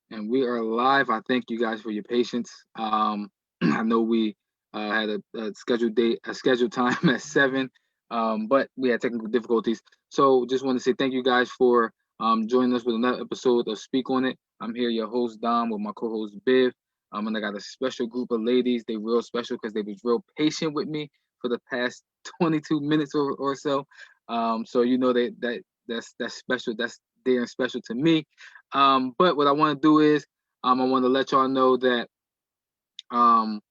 And we are live. I thank you guys for your patience. I know we had a scheduled time at 7, but we had technical difficulties. So just want to say thank you guys for joining us with another episode of Speak on It. I'm here, your host Dom, with my co-host Biv. And I got a special group of ladies. They real special because they was real patient with me for the past 22 minutes or so. So you know that's special. That's dear and special to me. But what I want to do is I want to let y'all know that um,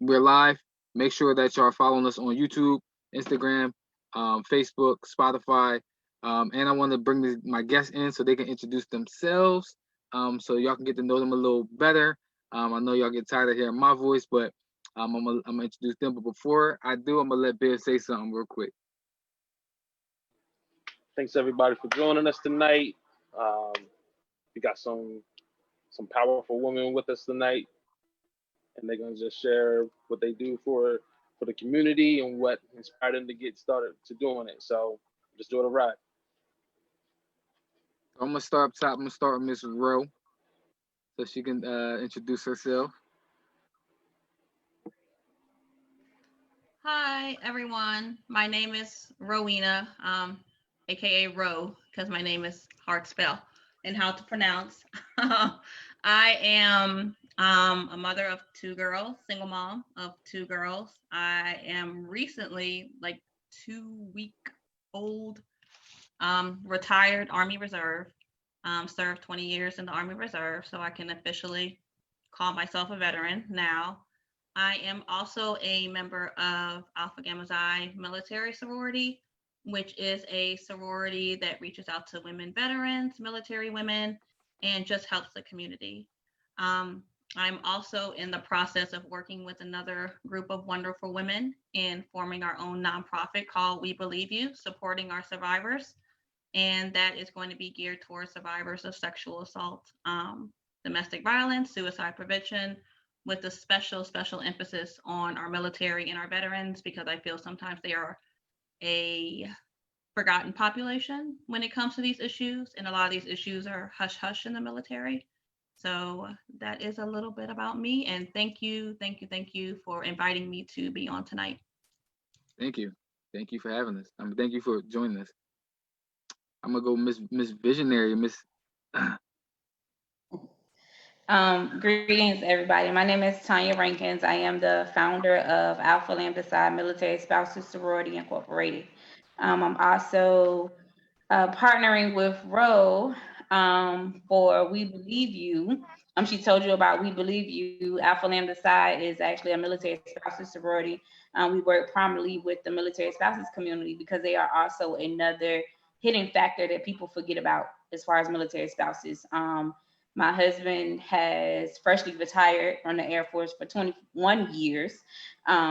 we're live. Make sure that y'all are following us on YouTube, Instagram, Facebook, Spotify. And I want to bring my guests in so they can introduce themselves, so y'all can get to know them a little better. I know y'all get tired of hearing my voice, but I'm gonna introduce them. But before I do, I'm gonna let Bill say something real quick. Thanks everybody for joining us tonight. Um, we got some powerful women with us tonight, and they're gonna just share what they do for the community and what inspired them to get started to doing it. So just do it right. I'm gonna start up top. I'm gonna start with Miss Rowe so she can introduce herself. Hi, everyone. My name is Roweena, aka Ro, because my name is hard to spell and how to pronounce. I am a mother of 2 girls, single mom of 2 girls. I am recently, like 2 week old, retired Army Reserve. Served 20 years in the Army Reserve, so I can officially call myself a veteran now. I am also a member of Alpha Gamma Xi Military Sorority, which is a sorority that reaches out to women veterans, military women, and just helps the community. Um, I'm also in the process of working with another group of wonderful women in forming our own nonprofit called We Believe You, supporting our survivors. And that is going to be geared towards survivors of sexual assault, domestic violence, suicide prevention, with a special emphasis on our military and our veterans, because I feel sometimes they are a forgotten population when it comes to these issues, and a lot of these issues are hush hush in the military. So that is a little bit about me, and thank you for inviting me to be on tonight. Thank you for having us. Thank you for joining us. I'm gonna go Miss Visionary, Miss. Greetings, everybody. My name is Tonya Rankins. I am the founder of Alpha Lambda Psi Military Spouses Sorority Incorporated. I'm also partnering with Ro for We Believe You. She told you about We Believe You. Alpha Lambda Psi is actually a military spouses sorority. We work prominently with the military spouses community because they are also another hidden factor that people forget about as far as military spouses. My husband has freshly retired from the Air Force for 21 years.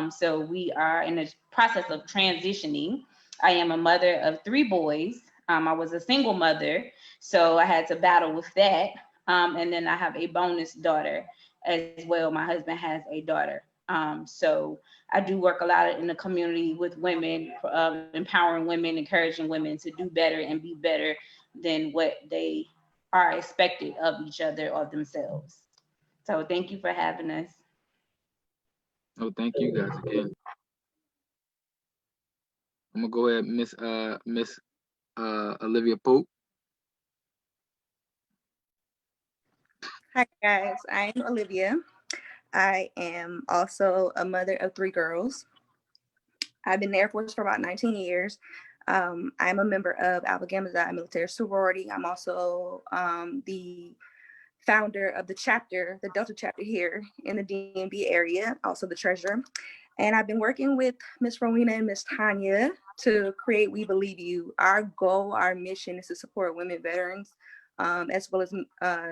So we are in the process of transitioning. I am a mother of 3 boys. I was a single mother, so I had to battle with that. And then I have a bonus daughter as well. My husband has a daughter. So I do work a lot in the community with women, empowering women, encouraging women to do better and be better than what they are expected of each other or themselves. So thank you for having us. Oh, thank you guys again. I'm gonna go ahead, Miss Olivia Pope. Hi guys, I'm Olivia. I am also a mother of 3 girls. I've been in the Air Force for about 19 years. I'm a member of Alpha Gamma Xi Military Sorority. I'm also the founder of the chapter, the Delta chapter here in the DMV area, also the treasurer. And I've been working with Miss Roweena and Miss Tonya to create We Believe You. Our goal, our mission is to support women veterans, as well as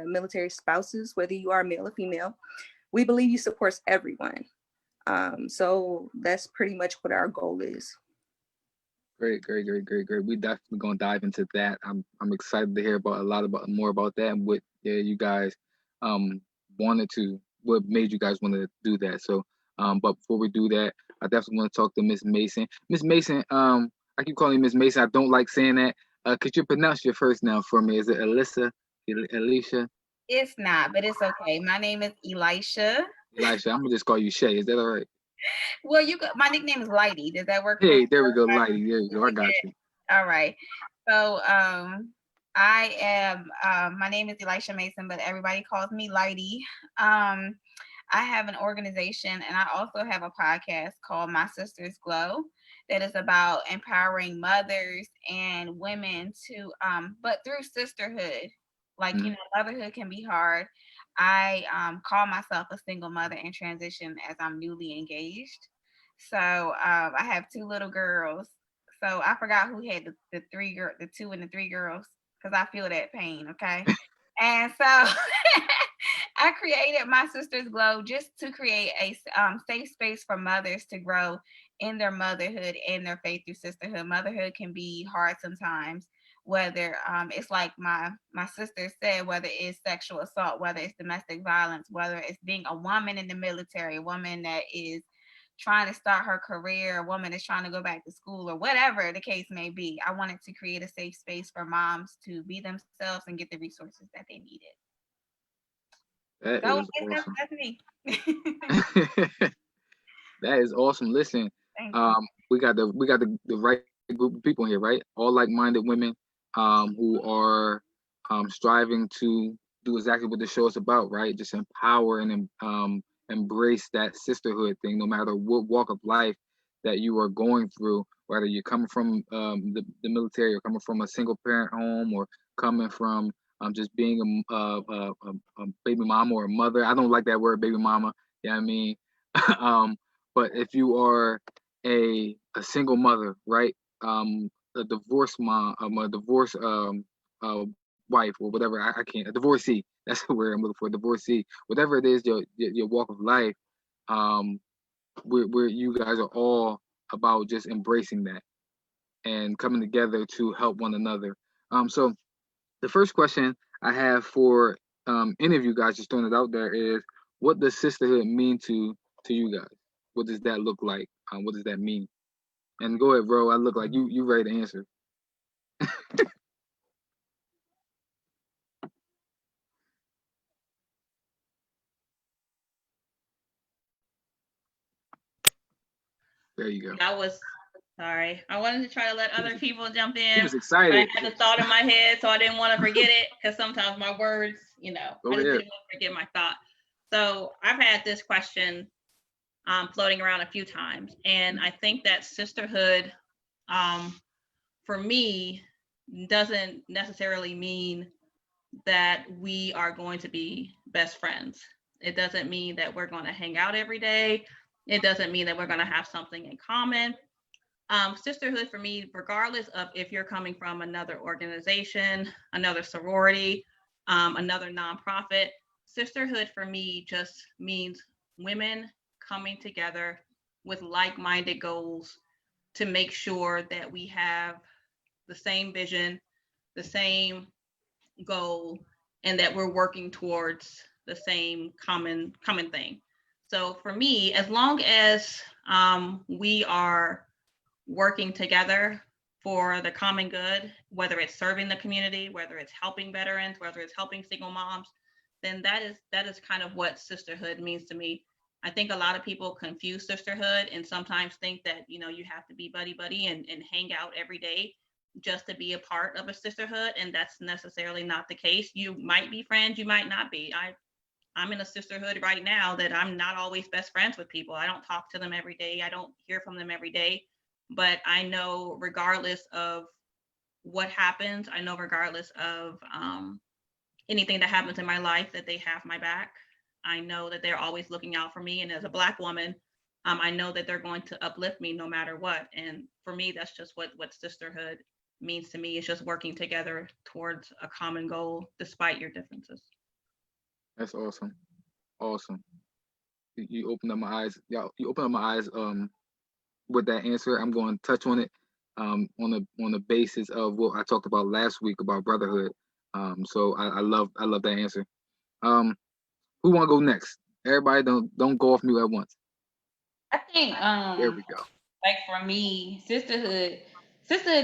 military spouses, whether you are male or female. We Believe You supports everyone. So that's pretty much what our goal is. Great. We definitely gonna dive into that. I'm excited to hear about a lot about more about that and what you guys wanted to, what made you guys want to do that. So but before we do that, I definitely want to talk to Miss Mason. Miss Mason, I keep calling you Miss Mason. I don't like saying that. Could you pronounce your first name for me? Is it Elysha? Elysha? It's not, but it's okay. My name is Elysha. Elysha, I'm gonna just call you Shay. Is that all right? Well, my nickname is Lighty. Does that work? Hey, there we go, Lighty. There you go. I got you. All right. So I am my name is Elysha Mason, but everybody calls me Lighty. I have an organization and I also have a podcast called My Sister's Glow that is about empowering mothers and women to but through sisterhood. Like, you know, motherhood can be hard. I call myself a single mother in transition as I'm newly engaged. So I have 2 little girls. So I forgot who had the 2 and the 3 girls, because I feel that pain. Okay. And so I created My Sister's Glow just to create a safe space for mothers to grow in their motherhood and their faith through sisterhood. Motherhood can be hard sometimes, whether it's like my sister said, whether it's sexual assault, whether it's domestic violence, whether it's being a woman in the military, a woman that is trying to start her career, a woman is trying to go back to school, or whatever the case may be. I wanted to create a safe space for moms to be themselves and get the resources that they needed. That So is awesome. that's me. That is awesome. Listen, we got the right group of people here, right? All like-minded women who are striving to do exactly what the show is about, right? Just empower and embrace that sisterhood thing, no matter what walk of life that you are going through, whether you're coming from the military or coming from a single parent home or coming from just being a baby mama or a mother. I don't like that word baby mama. You know what I mean? But if you are a single mother, right? A divorced mom, a divorced wife or whatever. I can't. A divorcee. That's the word I'm looking for. Divorcee. Whatever it is, your walk of life. Where you guys are all about just embracing that and coming together to help one another. So the first question I have for any of you guys, just throwing it out there, is what does sisterhood mean to you guys? What does that look like? What does that mean? And go ahead, bro. I look like you ready to answer. There you go. I was sorry. I wanted to try to let other people jump in. He was excited. I had the thought in my head, so I didn't want to forget it, because sometimes my words, I just didn't want to forget my thought. So I've had this question floating around a few times, and I think that sisterhood, for me, doesn't necessarily mean that we are going to be best friends. It doesn't mean that we're going to hang out every day. It doesn't mean that we're going to have something in common. Sisterhood for me, regardless of if you're coming from another organization, another sorority, another nonprofit, sisterhood for me just means women coming together with like-minded goals to make sure that we have the same vision, the same goal, and that we're working towards the same common thing. So for me, as long as we are working together for the common good, whether it's serving the community, whether it's helping veterans, whether it's helping single moms, then that is kind of what sisterhood means to me. I think a lot of people confuse sisterhood and sometimes think that, you have to be buddy and hang out every day just to be a part of a sisterhood. And that's necessarily not the case. You might be friends, you might not be. I'm in a sisterhood right now that I'm not always best friends with people. I don't talk to them every day. I don't hear from them every day. But I know regardless of what happens, I know regardless of anything that happens in my life, that they have my back. I know that they're always looking out for me. And as a Black woman, I know that they're going to uplift me no matter what. And for me, that's just what sisterhood means to me. It's just working together towards a common goal despite your differences. That's awesome. Awesome. You opened up my eyes. Y'all, you opened up my eyes with that answer. I'm going to touch on it on the basis of what I talked about last week about brotherhood. So I love that answer. Who want to go next? Everybody don't go off mute at once. I think there we go. Like for me, sisterhood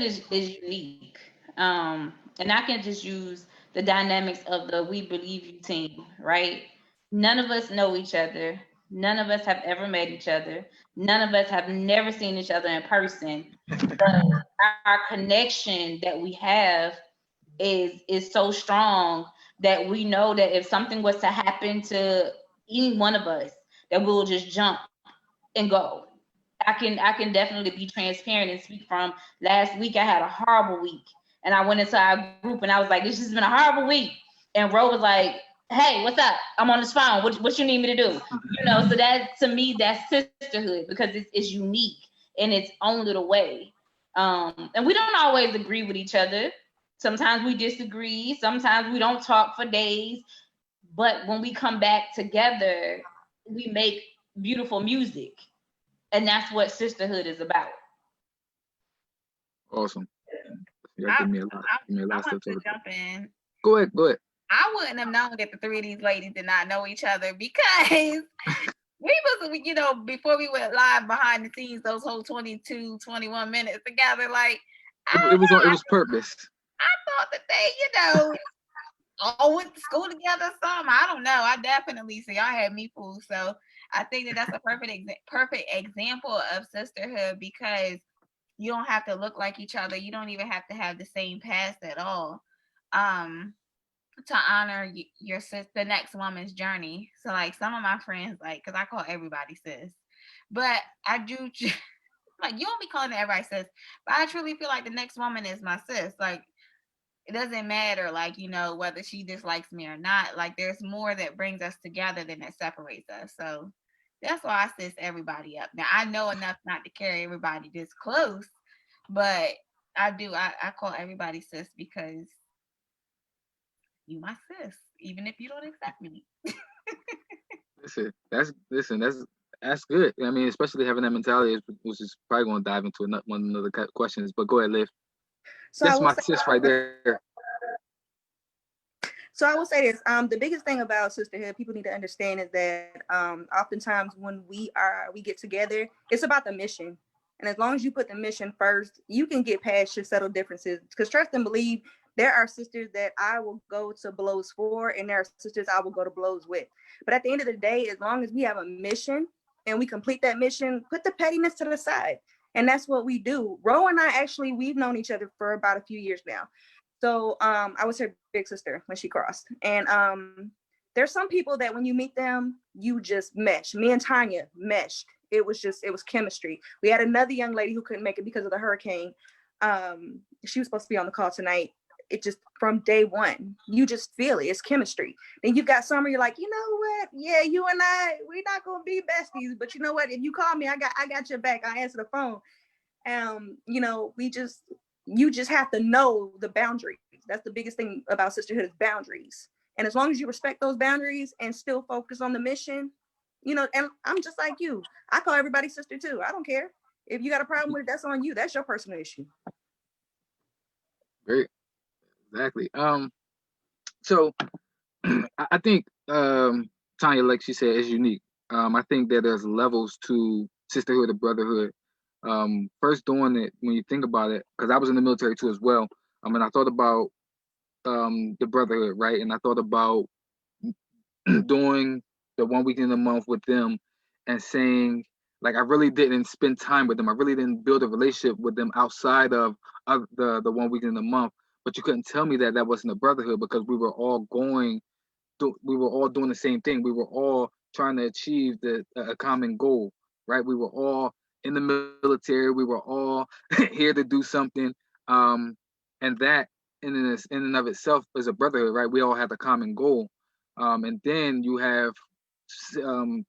is unique. And I can just use the dynamics of the We Believe You team, right? None of us know each other. None of us have ever met each other. None of us have never seen each other in person. But our connection that we have is so strong that we know that if something was to happen to any one of us, that we'll just jump and go. I can definitely be transparent and speak from last week. I had a horrible week, and I went into our group and I was like, "This has been a horrible week." And Ro was like, "Hey, what's up? I'm on this phone. What you need me to do?" You know, so that to me that's sisterhood because it's unique in its own little way. And we don't always agree with each other. Sometimes we disagree. Sometimes we don't talk for days. But when we come back together, we make beautiful music. And that's what sisterhood is about. Awesome. Yeah, give me a lot. Give me a I lot of want stuff to to jump in. Go ahead. I wouldn't have known that the three of these ladies did not know each other because we was, you know, before we went live behind the scenes, those whole 22, 21 minutes together, like, It was purpose. I thought that they, you know, all went to school together. Some, I don't know. I definitely see. I had me fooled. So I think that that's a perfect example of sisterhood because you don't have to look like each other. You don't even have to have the same past at all. To honor your sis, the next woman's journey. So like some of my friends, like, because I call everybody sis, but I do like you won't be calling everybody sis, but I truly feel like the next woman is my sis. Like it doesn't matter, like, you know, whether she dislikes me or not. Like there's more that brings us together than that separates us. So that's why I sis everybody up. Now I know enough not to carry everybody this close, but I do. I call everybody sis because you my sis, even if you don't accept me. That's good. I mean, especially having that mentality, which is probably going to dive into one another questions. But go ahead, Liv. So That's my sis right there. So I will say this: the biggest thing about sisterhood, people need to understand is that oftentimes when we get together, it's about the mission. And as long as you put the mission first, you can get past your subtle differences. Because trust and believe, there are sisters that I will go to blows for, and there are sisters I will go to blows with. But at the end of the day, as long as we have a mission and we complete that mission, put the pettiness to the side. And that's what we do. Ro and I actually, we've known each other for about a few years now. So I was her big sister when she crossed. And there's some people that when you meet them, you just mesh. Me and Tonya meshed. It was chemistry. We had another young lady who couldn't make it because of the hurricane. She was supposed to be on the call tonight. It just, from day one, you just feel it. It's chemistry. Then you've got Summer, you're like, you know what? Yeah, you and I, we're not going to be besties. But you know what? If you call me, I got your back. I answer the phone. You know, you just have to know the boundaries. That's the biggest thing about sisterhood is boundaries. And as long as you respect those boundaries and still focus on the mission, you know, and I'm just like you. I call everybody sister too. I don't care. If you got a problem with it, that's on you. That's your personal issue. Great. Exactly. So I think Tonya, like she said, is unique. I think that there's levels to sisterhood or brotherhood. First doing it, when you think about it, because I was in the military too as well. And I thought about the brotherhood, right? And I thought about doing the 1 week in a month with them and saying, like, I really didn't spend time with them. I really didn't build a relationship with them outside of the 1 week in a month. But you couldn't tell me that wasn't a brotherhood because we were all doing the same thing. We were all trying to achieve a common goal, right? We were all in the military. We were all here to do something. And that in and of itself is a brotherhood, right? We all have a common goal. And then you have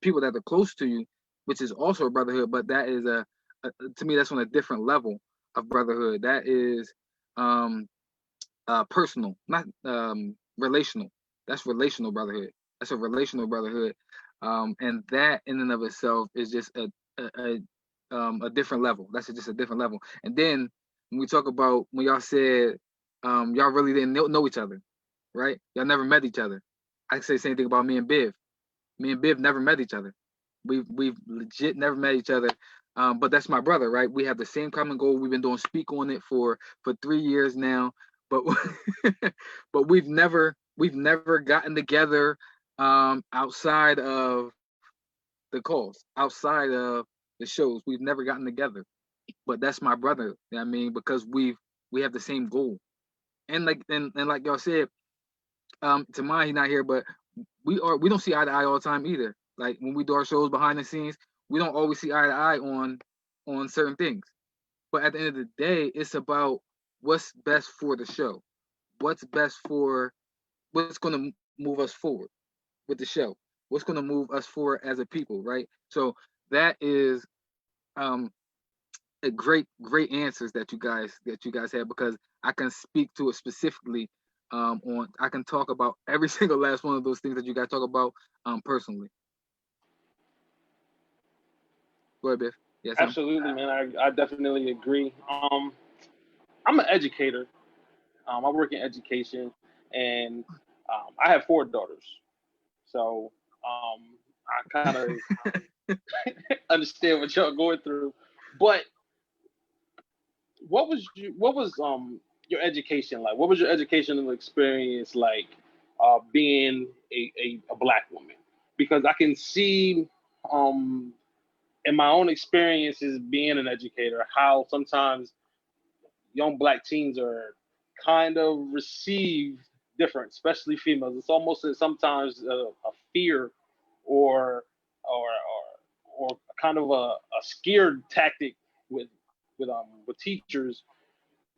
people that are close to you, which is also a brotherhood, but that is to me, that's on a different level of brotherhood. That is personal, not relational. That's relational brotherhood. That's a relational brotherhood, and that in and of itself is just a different level. That's just a different level. And then when we talk about when y'all said y'all really didn't know each other, right? Y'all never met each other. I can say the same thing about me and Biv. Me and Biv never met each other. We've legit never met each other. But that's my brother, right? We have the same common goal. We've been doing Speak on It for 3 years now. but but we've never gotten together outside of the calls, outside of the shows. We've never gotten together. But that's my brother. You know what I mean, because we have the same goal. And like y'all said, Tamai, he's not here, but we don't see eye to eye all the time either. Like when we do our shows behind the scenes, we don't always see eye to eye on certain things. But at the end of the day, it's about what's best for the show, what's best for what's going to move us forward with the show, what's going to move us forward as a people, right? So that is um, a great answers that you guys have, because I can speak to it specifically on I can talk about every single last one of those things that you guys talk about personally. Go ahead, Biff. Yes, Absolutely, man. I definitely agree. I'm an educator. I work in education, and I have 4 daughters. So I kind of understand what y'all going through. But what was your education like? What was your educational experience like being a black woman? Because I can see in my own experiences being an educator how sometimes young black teens are kind of received different, especially females. It's almost sometimes a fear or or or kind of a scared tactic with with teachers.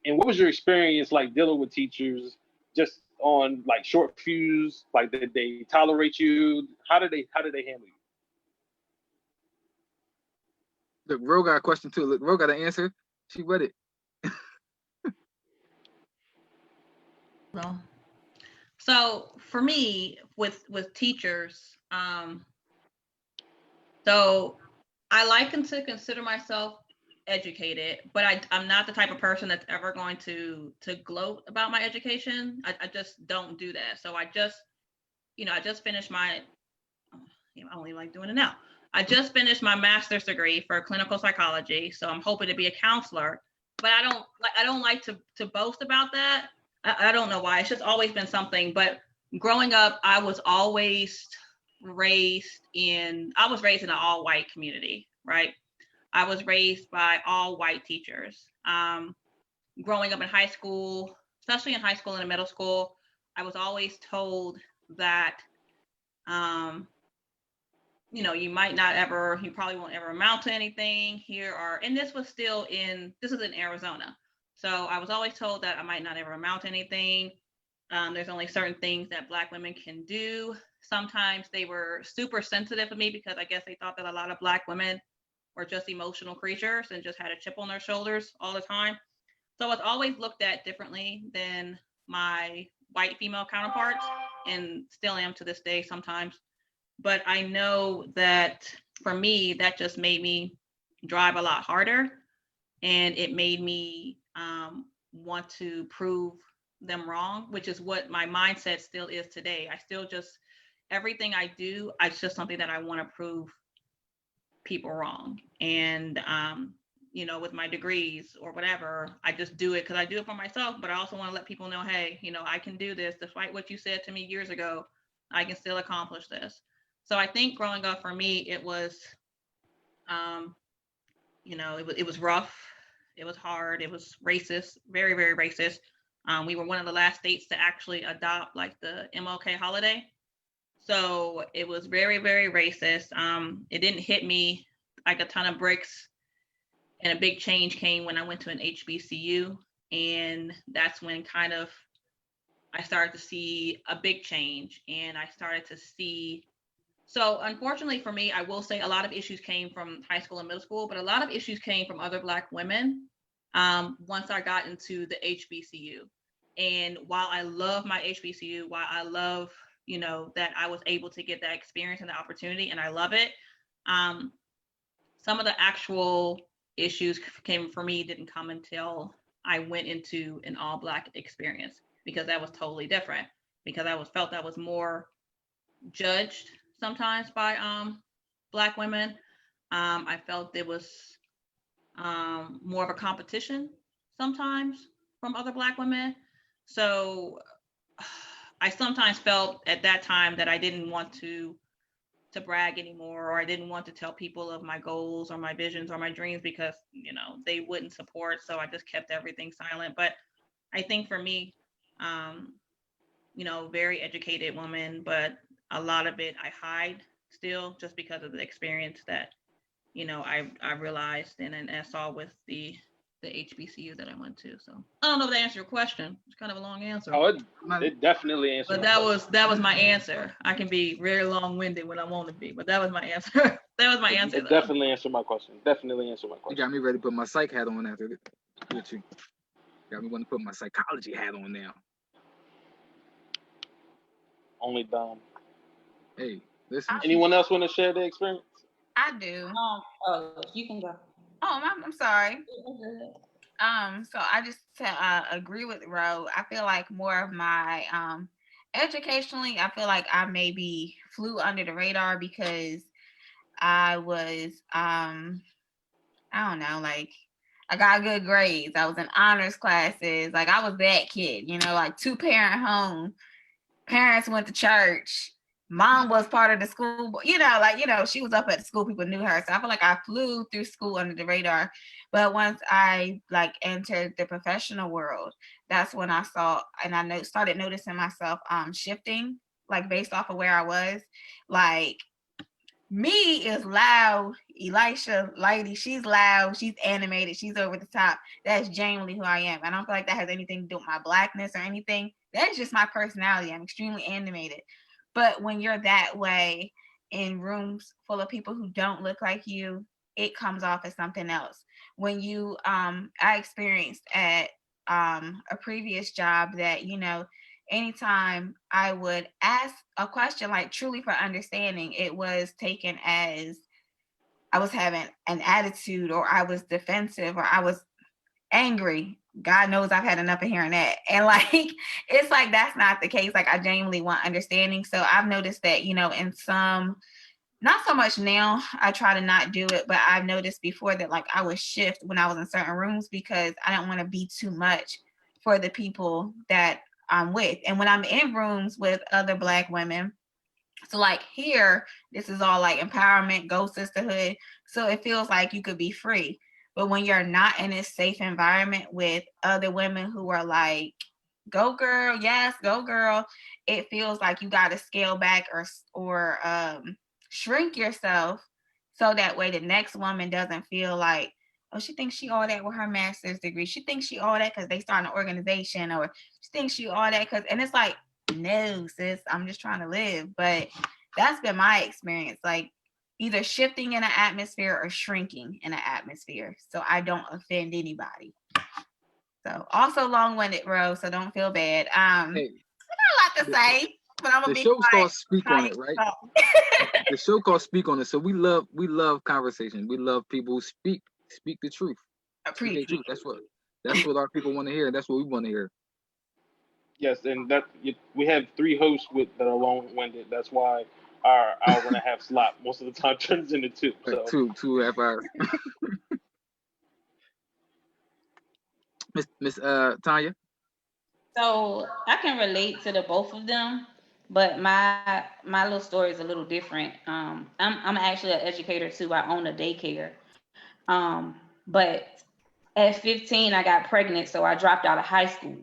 And what was your experience like dealing with teachers just on like short fuse? Like did they tolerate you? How did they handle you? look, Ro got a question too. Look, Ro got an answer. She read it. So for me, with teachers, so I like to consider myself educated, but I'm not the type of person that's ever going to gloat about my education. I just don't do that. So I just finished my, I don't even like doing it now. I just finished my master's degree for clinical psychology. So I'm hoping to be a counselor, but I don't like to boast about that. I don't know why. It's just always been something. But growing up, I was raised in an all white community, right? I was raised by all white teachers. Growing up in high school, especially in high school and in middle school, I was always told that, you probably won't ever amount to anything here, and this is in Arizona. So I was always told that I might not ever amount to anything. There's only certain things that Black women can do. Sometimes they were super sensitive to me because I guess they thought that a lot of Black women were just emotional creatures and just had a chip on their shoulders all the time. So I was always looked at differently than my white female counterparts, and still am to this day sometimes. But I know that for me, that just made me drive a lot harder, and it made me want to prove them wrong, which is what my mindset still is today. I still just, everything I do, it's just something that I want to prove people wrong. And, with my degrees or whatever, I just do it because I do it for myself, but I also want to let people know, hey, I can do this. Despite what you said to me years ago, I can still accomplish this. So I think growing up for me, it was, it was rough. It was hard. It was racist, very, very racist. We were one of the last states to actually adopt like the MLK holiday. So it was very, very racist. It didn't hit me like a ton of bricks, and a big change came when I went to an HBCU. And that's when kind of I started to see a big change, and I started to see. So unfortunately for me, I will say a lot of issues came from high school and middle school, but a lot of issues came from other Black women once I got into the HBCU. And while I love my HBCU, while I love, that I was able to get that experience and the opportunity, and I love it, some of the actual issues came for me didn't come until I went into an all Black experience, because that was totally different, because felt I was more judged sometimes by Black women. I felt there was more of a competition sometimes from other Black women. So I sometimes felt at that time that I didn't want to brag anymore, or I didn't want to tell people of my goals or my visions or my dreams because, they wouldn't support. So I just kept everything silent. But I think for me, um, very educated woman, but a lot of it I hide still just because of the experience that, I realized and I saw with the HBCU that I went to. So I don't know if that answered your question. It's kind of a long answer. Oh, it definitely answered. But that was my answer. I can be very long-winded when I want to be, but that was my answer. That was my answer. It definitely answered my question. Definitely answered my question. You got me ready to put my psych hat on after this. With you. Got me want to put my psychology hat on now. Only Dom. Hey, listen. Anyone else want to share their experience? I do. You can go. Oh, I'm sorry. So I just agree with Ro. I feel like more of my educationally, I feel like I maybe flew under the radar because I was I don't know, like I got good grades. I was in honors classes. Like I was that kid, like 2-parent home. Parents went to church. Mom was part of the school, she was up at the school. People knew her. So I feel like I flew through school under the radar. But once I entered the professional world, that's when I saw, and I started noticing myself shifting, based off of where I was. Me is loud. Elysha, lady, she's loud. She's animated. She's over the top. That's genuinely who I am. I don't feel like that has anything to do with my blackness or anything. That's just my personality. I'm extremely animated. But when you're that way in rooms full of people who don't look like you, it comes off as something else. When I experienced at a previous job that, anytime I would ask a question truly for understanding, it was taken as I was having an attitude, or I was defensive, or I was angry. God knows I've had enough of hearing that. And it's that's not the case. I genuinely want understanding. So I've noticed that, in some, not so much now, I try to not do it, but I've noticed before that I would shift when I was in certain rooms because I don't want to be too much for the people that I'm with. And when I'm in rooms with other Black women, so here, this is all empowerment, go sisterhood. So it feels like you could be free. But when you're not in a safe environment with other women who are go girl, yes, go girl, it feels like you got to scale back or shrink yourself so that way the next woman doesn't feel like, oh, she thinks she all that with her master's degree. She thinks she all that because they start an organization, or she thinks she all that because, and it's no, sis, I'm just trying to live. But that's been my experience, either shifting in an atmosphere or shrinking in an atmosphere so I don't offend anybody. So also long-winded, Rose, so don't feel bad. Hey, I got a lot to say, but I'm gonna be show's quiet. called Speak on It, right? The show called Speak on It. So we love conversation. We love people who speak the truth. Speak the truth. That's what our people want to hear. That's what we want to hear. Yes, and we have 3 hosts that are long-winded. That's why our hour-and-a-half slot most of the time turns into 2. So 2.5 hours. Miss Tonya. So I can relate to the both of them, but my little story is a little different. I'm actually an educator too. I own a daycare. But at 15 I got pregnant, so I dropped out of high school.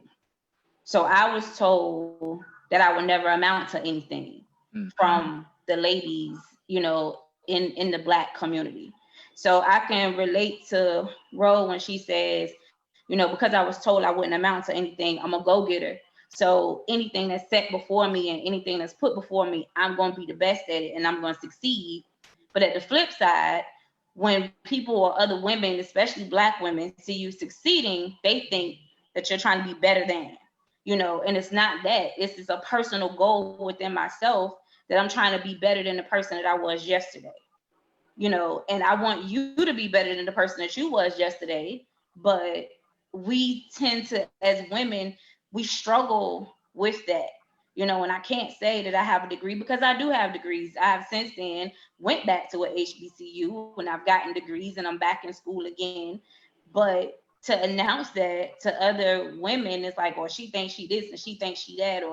So I was told that I would never amount to anything from the ladies, in the Black community. So I can relate to Ro when she says, because I was told I wouldn't amount to anything, I'm a go-getter. So anything that's set before me and anything that's put before me, I'm going to be the best at it and I'm going to succeed. But at the flip side, when people or other women, especially Black women, see you succeeding, they think that you're trying to be better than, and it's not that. It's just a personal goal within myself that I'm trying to be better than the person that I was yesterday, and I want you to be better than the person that you was yesterday. But we tend to, as women, we struggle with that, and I can't say that I have a degree because I do have degrees. I have since then went back to a HBCU and I've gotten degrees and I'm back in school again. But to announce that to other women. It's like, or she thinks she this and she thinks she that,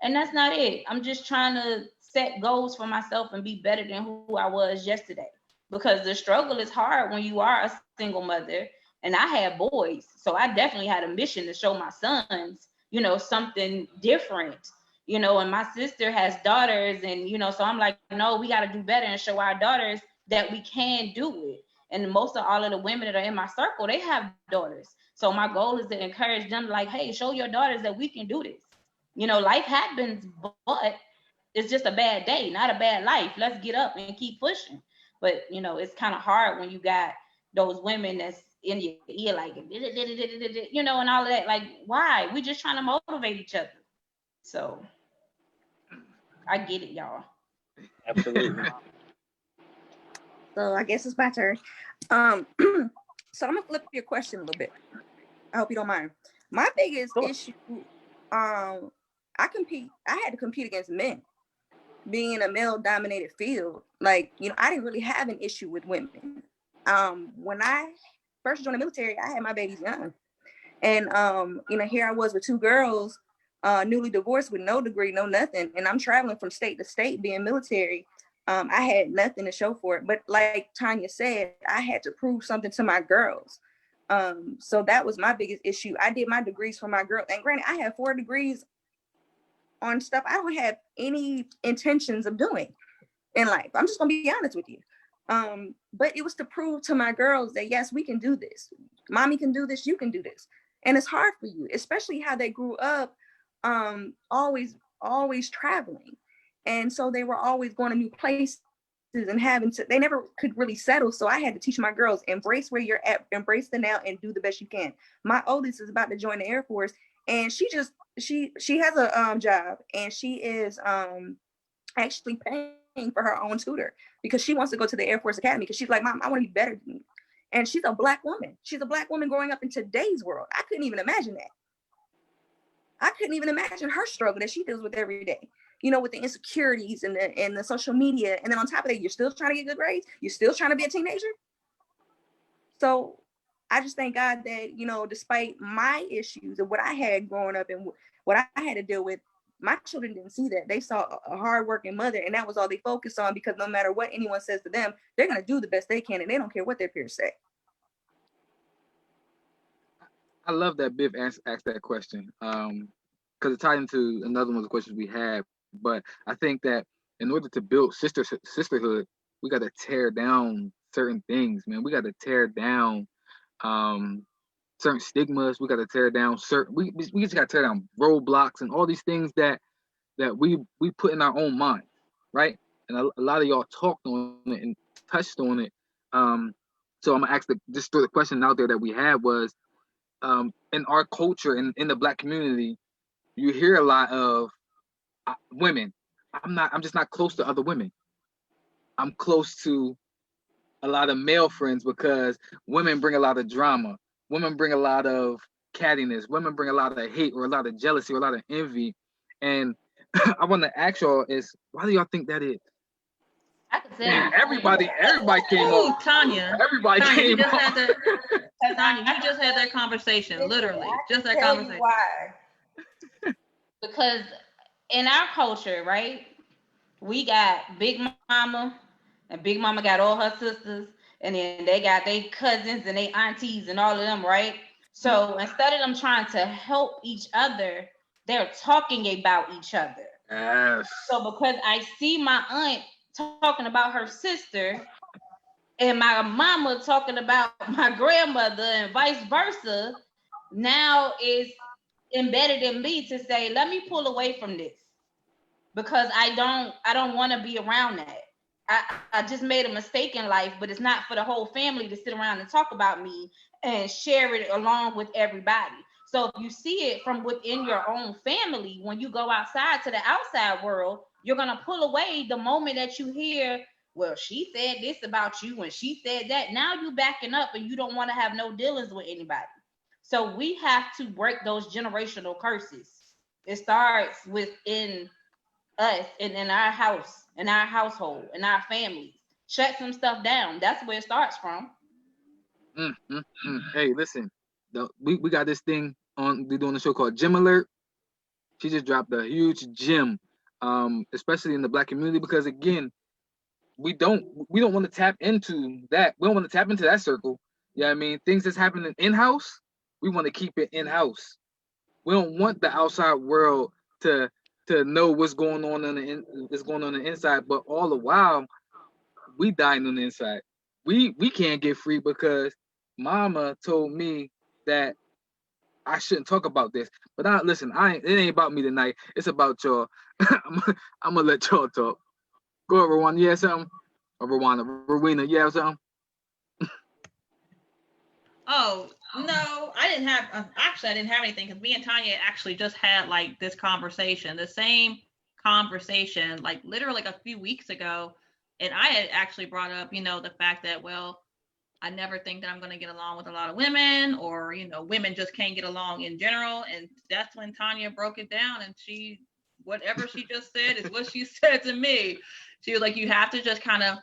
and that's not it. I'm just trying to set goals for myself and be better than who I was yesterday. Because the struggle is hard when you are a single mother. And I had boys, so I definitely had a mission to show my sons, something different, and my sister has daughters, and, so I'm like, no, we got to do better and show our daughters that we can do it. And most of all of the women that are in my circle, they have daughters. So my goal is to encourage them, like, hey, show your daughters that we can do this. Life happens, but it's just a bad day, not a bad life. Let's get up and keep pushing. But, it's kind of hard when you got those women that's in your ear, like, and all of that. Like, why? We're just trying to motivate each other. So I get it, y'all. Absolutely. So I guess it's my turn. So I'm gonna flip your question a little bit. I hope you don't mind. My biggest issue, I had to compete against men. Being in a male-dominated field, like, I didn't really have an issue with women. When I first joined the military, I had my babies young. And, here I was with two girls, newly divorced with no degree, no nothing. And I'm traveling from state to state being military. I had nothing to show for it. But like Tonya said, I had to prove something to my girls. So that was my biggest issue. I did my degrees for my girl. And granted, I have 4 degrees on stuff I don't have any intentions of doing in life. I'm just gonna be honest with you. But it was to prove to my girls that yes, we can do this. Mommy can do this, you can do this. And it's hard for you, especially how they grew up, always traveling. And so they were always going to new places and they never could really settle. So I had to teach my girls, embrace where you're at, embrace the now, and do the best you can. My oldest is about to join the Air Force, and she has a job, and she is actually paying for her own tutor because she wants to go to the Air Force Academy because she's like, Mom, I want to be better than you. And she's a Black woman. She's a Black woman growing up in today's world. I couldn't even imagine that. I couldn't even imagine her struggle that she deals with every day, with the insecurities and the social media. And then on top of that, you're still trying to get good grades. You're still trying to be a teenager. So I just thank God that, despite my issues and what I had growing up and what I had to deal with, my children didn't see that. They saw a hardworking mother, and that was all they focused on, because no matter what anyone says to them, they're going to do the best they can, and they don't care what their peers say. I love that Biff asked that question, because it ties into another one of the questions we have. But I think that in order to build sisterhood, we got to tear down certain things, man. We got to tear down certain stigmas. We got to tear down we just got to tear down roadblocks and all these things that we put in our own mind, right? And a lot of y'all talked on it and touched on it. So I'm gonna just throw the question out there that we had was, in our culture and in the Black community, you hear a lot of women. I'm just not close to other women. I'm close to a lot of male friends because women bring a lot of drama. Women bring a lot of cattiness. Women bring a lot of hate or a lot of jealousy or a lot of envy. And I want to ask y'all is, why do y'all think that is? I could say everybody came up. Tonya. Everybody came up. Tonya, you just had that conversation, literally. Just that conversation. Why? Because in our culture, right, we got Big Mama, and Big Mama got all her sisters, and then they got their cousins and their aunties and all of them, right? So instead of them trying to help each other, they're talking about each other. Yes. So because I see my aunt talking about her sister and my mama talking about my grandmother and vice versa, now it's embedded in me to say, let me pull away from this, because I don't want to be around that. I just made a mistake in life, but it's not for the whole family to sit around and talk about me and share it along with everybody. So if you see it from within your own family, when you go outside to the outside world, you're going to pull away the moment that you hear, well, she said this about you and she said that. Now you backing up and you don't want to have no dealings with anybody. So we have to break those generational curses. It starts within us and in our house, in our household, in our families. Shut some stuff down. That's where it starts from. Hey, listen, we got this thing on. We're doing a show called Gym Alert. She just dropped a huge gem, especially in the Black community, because again, we don't want to tap into that. We don't want to tap into that circle. Yeah, I mean, things that's happening in house, we want to keep it in house. We don't want the outside world to know what's going on on the inside. But all the while, we dying on the inside. We can't get free because Mama told me that I shouldn't talk about this. But listen, it ain't about me tonight. It's about y'all. I'm gonna let y'all talk. Go ahead, Roweena. You have something? Or Roweena, you have something? Oh, no, I didn't have, actually, I didn't have anything because me and Tonya actually just had like this conversation, the same conversation, like literally like a few weeks ago. And I had actually brought up, the fact that, well, I never think that I'm going to get along with a lot of women, or, women just can't get along in general. And that's when Tonya broke it down, and whatever she just said is what she said to me. She was like, you have to just kind of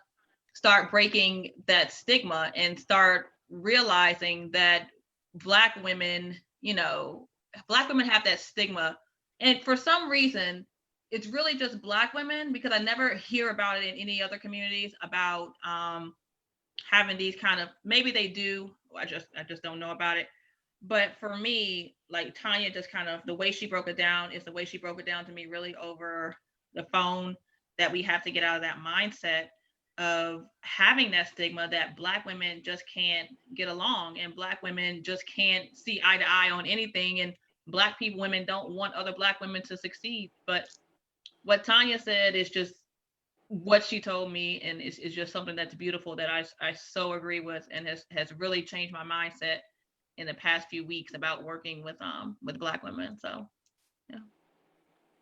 start breaking that stigma and start realizing that Black women have that stigma. And for some reason, it's really just Black women, because I never hear about it in any other communities about having these kind of, maybe they do, I just don't know about it. But for me, like Tonya, just kind of the way she broke it down is the way she broke it down to me, really over the phone, that we have to get out of that mindset of having that stigma that Black women just can't get along, and Black women just can't see eye to eye on anything, and Black women don't want other Black women to succeed. But what Tonya said is just what she told me, and it's just something that's beautiful that I so agree with, and has really changed my mindset in the past few weeks about working with Black women. So yeah,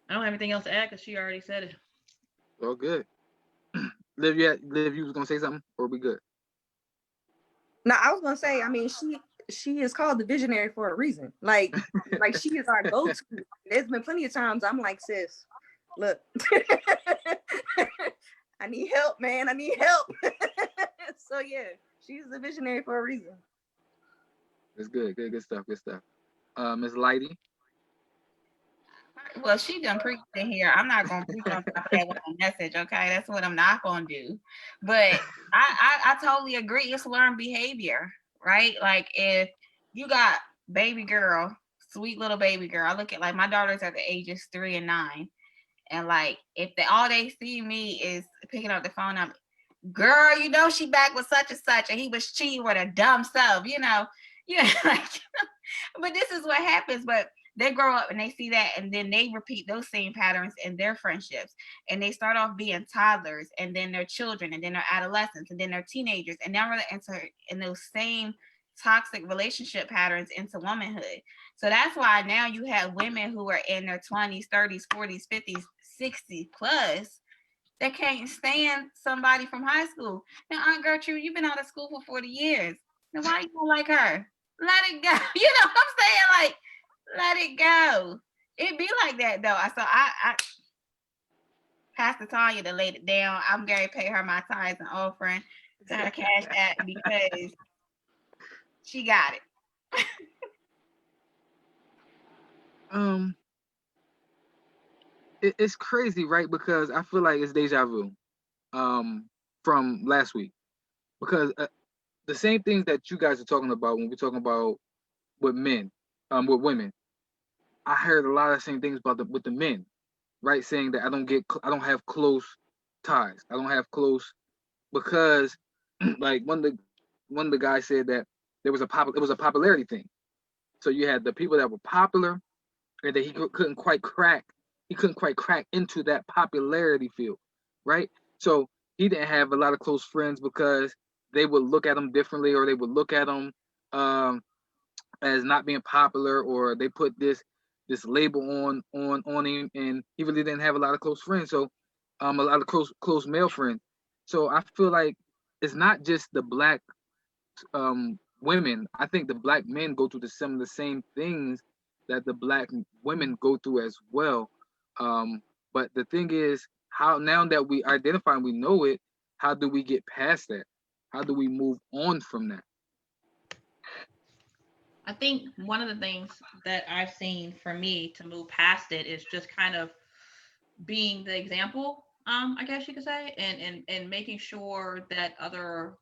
I don't have anything else to add because she already said it. Well, good. Liv, you was gonna say something, or we good? No, I was gonna say, I mean, she is called the visionary for a reason. Like she is our go-to. There's been plenty of times I'm like, sis, look, I need help, man. I need help. So yeah, she's the visionary for a reason. It's good stuff. Miss Lighty. Well, she done preached in here. I'm not gonna preach on top of that with a message, okay? That's what I'm not gonna do. But I totally agree. It's learned behavior, right? Like if you got baby girl, sweet little baby girl. I look at like my daughters at the ages 3 and 9, and like if all they see me is picking up the phone, I'm, girl, she back with such and such, and he was cheating with a dumb sub, like. But this is what happens. But they grow up and they see that, and then they repeat those same patterns in their friendships, and they start off being toddlers, and then they're children, and then they're adolescents, and then they're teenagers, and now they enter in those same toxic relationship patterns into womanhood. So that's why now you have women who are in their 20s, 30s, 40s, 50s, 60s plus that can't stand somebody from high school. Now, Aunt Gertrude, you've been out of school for 40 years. Now, why you don't like her? Let it go. You know what I'm saying? Like, let it go. It be like that though. So I Pastor Tonya to laid it down. I'm going to pay her my tithes and offering to her Cash App because she got it. It's crazy, right? Because I feel like it's deja vu from last week, because the same things that you guys are talking about when we're talking about with men, with women, I heard a lot of the same things with the men, right? Saying that I don't have close ties. I don't have close, because like one of the guys said that it was a popularity thing. So you had the people that were popular, and that he couldn't quite crack into that popularity field, right? So he didn't have a lot of close friends because they would look at him differently, or they would look at him as not being popular, or they put this label on him, and he really didn't have a lot of close friends. So a lot of close male friends. So I feel like it's not just the Black women. I think the Black men go through some of the same things that the Black women go through as well. But the thing is, how now that we identify and we know it, how do we get past that? How do we move on from that? I think one of the things that I've seen for me to move past it is just kind of being the example, I guess you could say, and making sure that other,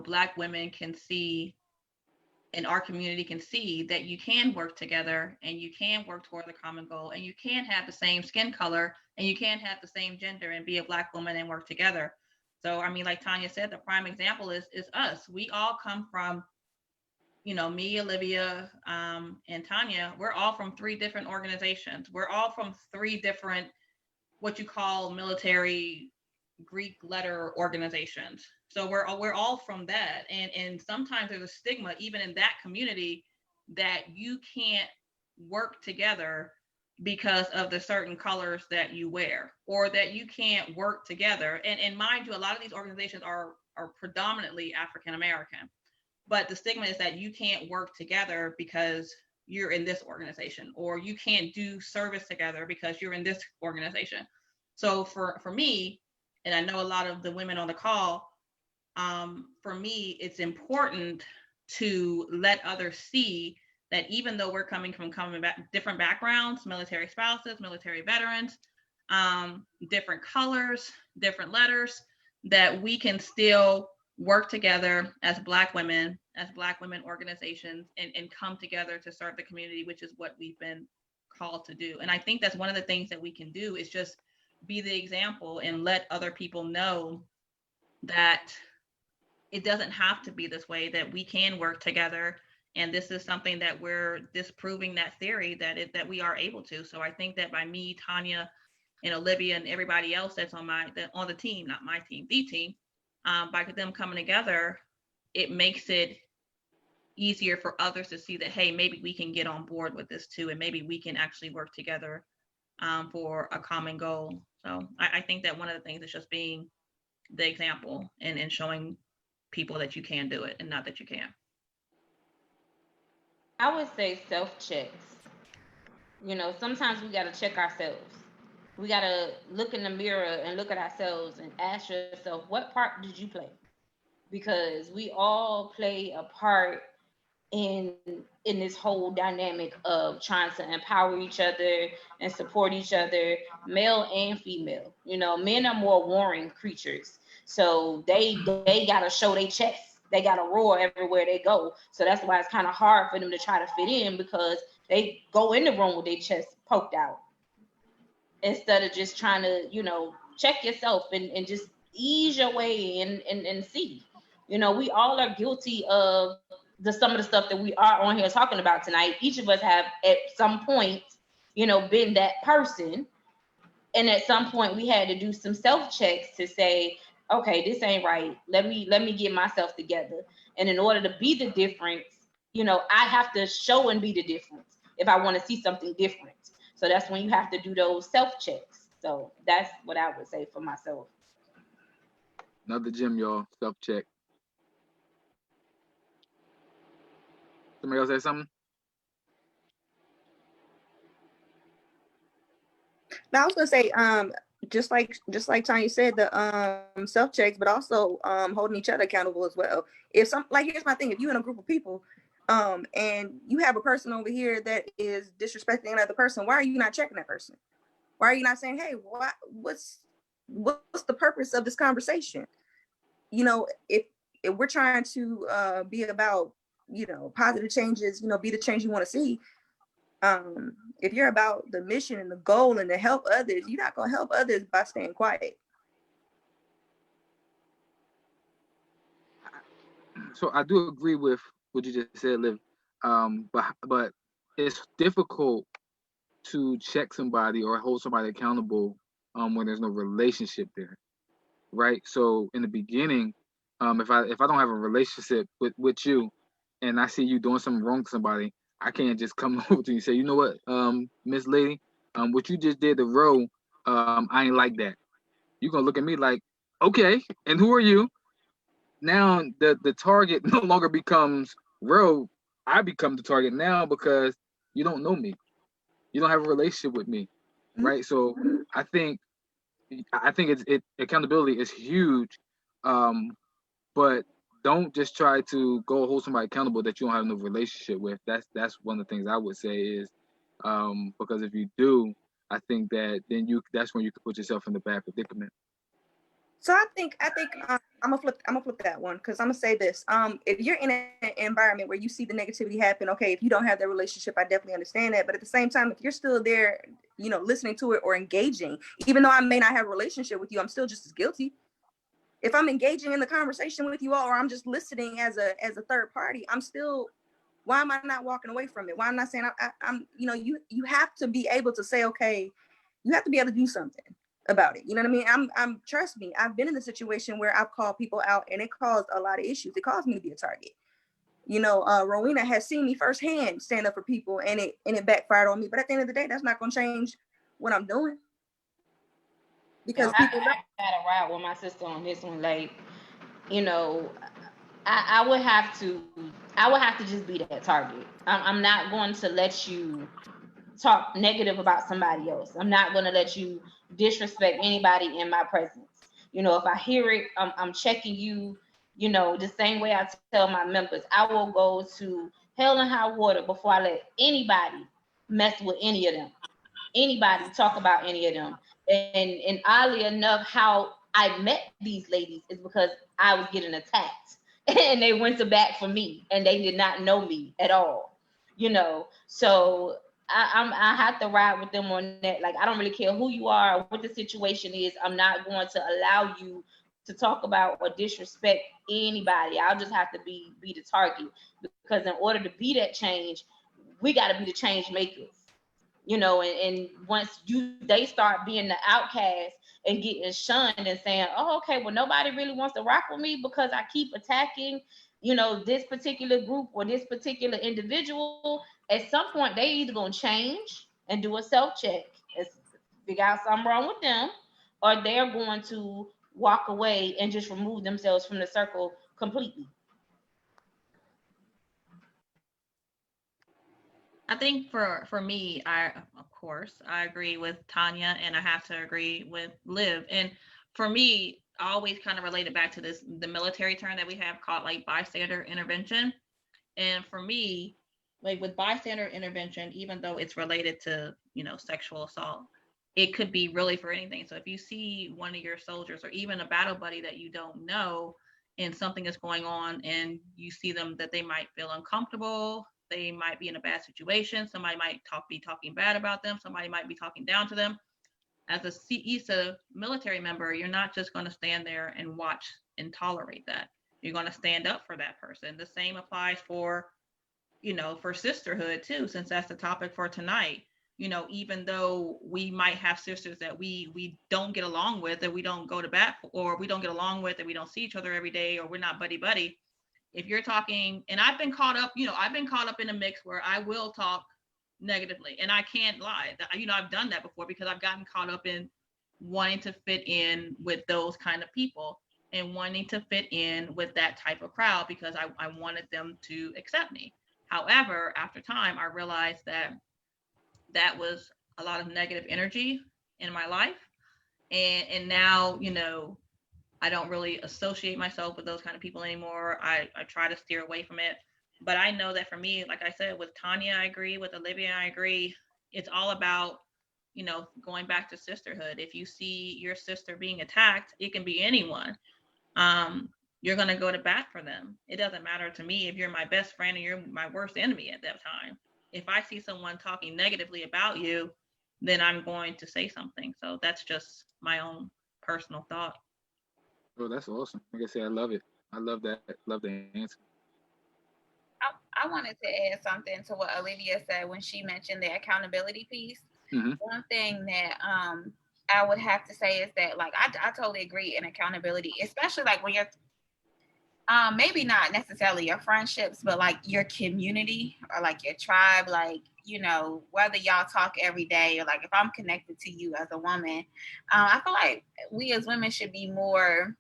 Black women can see, in our community can see that you can work together and you can work toward a common goal and you can have the same skin color and you can have the same gender and be a Black woman and work together. So I mean, like Tonya said, the prime example is us. We all come from, me, Olivia, and Tonya. We're all from three different organizations. We're all from three different, what you call, military Greek letter organizations. So we're all from that, and sometimes there's a stigma even in that community that you can't work together because of the certain colors that you wear, or that you can't work together. And mind you, a lot of these organizations are predominantly African American, but the stigma is that you can't work together because you're in this organization, or you can't do service together because you're in this organization. So for me, and I know a lot of the women on the call, for me, it's important to let others see that even though we're coming from different backgrounds, military spouses, military veterans, different colors, different letters, that we can still work together as Black women organizations, and come together to serve the community, which is what we've been called to do. And I think that's one of the things that we can do, is just be the example and let other people know that it doesn't have to be this way, that we can work together. And this is something that we're disproving that theory that we are able to. So I think that by me, Tonya, and Olivia, and everybody else that's on the team, not my team, the team, by them coming together, it makes it easier for others to see that, hey, maybe we can get on board with this too, and maybe we can actually work together for a common goal. So I think that one of the things is just being the example, and showing people that you can do it and not that you can't. I would say self checks. Sometimes we got to check ourselves. We got to look in the mirror and look at ourselves and ask yourself, what part did you play? Because we all play a part in this whole dynamic of trying to empower each other and support each other, male and female. Men are more warring creatures, so they gotta show their chest. They gotta roar everywhere they go. So that's why it's kind of hard for them to try to fit in, because they go in the room with their chest poked out instead of just trying to check yourself and just ease your way in and see. We all are guilty of some of the stuff that we are on here talking about tonight. Each of us have at some point, been that person. And at some point we had to do some self-checks to say, okay, this ain't right. Let me get myself together. And in order to be the difference, I have to show and be the difference if I want to see something different. So that's when you have to do those self-checks. So that's what I would say for myself. Another gym, y'all. Self-check. Somebody else say something? Now I was gonna say, just like Tanya said, the self checks, but also holding each other accountable as well. If here's my thing: if you're in a group of people, and you have a person over here that is disrespecting another person, why are you not checking that person? Why are you not saying, hey, what's the purpose of this conversation? If we're trying to be about positive changes, be the change you want to see. If you're about the mission and the goal and to help others, you're not going to help others by staying quiet. So I do agree with what you just said, Liv. But it's difficult to check somebody or hold somebody accountable when there's no relationship there, right? So in the beginning, if I don't have a relationship with you, and I see you doing something wrong to somebody, I can't just come over to you and say, you know what, Miss Lady, what you just did to Roe, I ain't like that. You're gonna look at me like, okay, and who are you? Now the target no longer becomes Roe. I become the target now because you don't know me. You don't have a relationship with me, right? So I think accountability is huge, but don't just try to go hold somebody accountable that you don't have no relationship with. That's one of the things I would say is, because if you do, I think that then that's when you can put yourself in the bad predicament. So I think I'm gonna flip that one, because I'm gonna say this. If you're in an environment where you see the negativity happen, okay, if you don't have that relationship, I definitely understand that. But at the same time, if you're still there, listening to it or engaging, even though I may not have a relationship with you, I'm still just as guilty. If I'm engaging in the conversation with you all, or I'm just listening as a third party, I'm still. Why am I not walking away from it? Why am I not saying I'm? You have to be able to say, okay, you have to be able to do something about it. You know what I mean? I'm trust me, I've been in a situation where I've called people out and it caused a lot of issues. It caused me to be a target. Roweena has seen me firsthand stand up for people, and it backfired on me. But at the end of the day, that's not gonna change what I'm doing, because I people gotta ride with my sister on this one. Like, I would have to just be that target. I'm not going to let you talk negative about somebody else. I'm not going to let you disrespect anybody in my presence. If I hear it, I'm checking you. The same way I tell my members, I will go to hell and high water before I let anybody mess with any of them, anybody talk about any of them. And oddly enough, how I met these ladies is because I was getting attacked and they went to bat for me and they did not know me at all. So I have to ride with them on that. Like, I don't really care who you are or what the situation is. I'm not going to allow you to talk about or disrespect anybody. I'll just have to be the target, because in order to be that change, we got to be the change makers. And once they start being the outcast and getting shunned and saying, oh, okay, well, nobody really wants to rock with me because I keep attacking, this particular group or this particular individual, at some point they either gonna change and do a self-check and figure out something wrong with them, or they're going to walk away and just remove themselves from the circle completely. I think for me, of course I agree with Tonya, and I have to agree with Liv. And for me, I always kind of relate it back to the military term that we have called like bystander intervention. And for me, like with bystander intervention, even though it's related to sexual assault, it could be really for anything. So if you see one of your soldiers or even a battle buddy that you don't know, and something is going on and you see them that they might feel uncomfortable, they might be in a bad situation, somebody might be talking bad about them, somebody might be talking down to them. As a CISA military member, you're not just going to stand there and watch and tolerate that. You're going to stand up for that person. The same applies for for sisterhood too, since that's the topic for tonight. Even though we might have sisters that we don't get along with, that we don't go to bat for, or we don't get along with, and we don't see each other every day, or we're not buddy buddy. If you're talking, and I've been caught up in a mix where I will talk negatively, and I can't lie. I've done that before because I've gotten caught up in wanting to fit in with those kind of people and wanting to fit in with that type of crowd because I wanted them to accept me. However, after time, I realized that was a lot of negative energy in my life. And now, I don't really associate myself with those kind of people anymore. I try to steer away from it. But I know that for me, like I said, with Tonya, I agree. With Olivia, I agree. It's all about, going back to sisterhood. If you see your sister being attacked, it can be anyone. You're going to go to bat for them. It doesn't matter to me if you're my best friend or you're my worst enemy at that time. If I see someone talking negatively about you, then I'm going to say something. So that's just my own personal thought. Oh, that's awesome. Like I said, I love it. I love that. Love the answer. I wanted to add something to what Olivia said when she mentioned the accountability piece. Mm-hmm. One thing that I would have to say is that, like, I totally agree in accountability, especially like when you're maybe not necessarily your friendships, but like your community or like your tribe, like, whether y'all talk every day or like if I'm connected to you as a woman, I feel like we as women should be more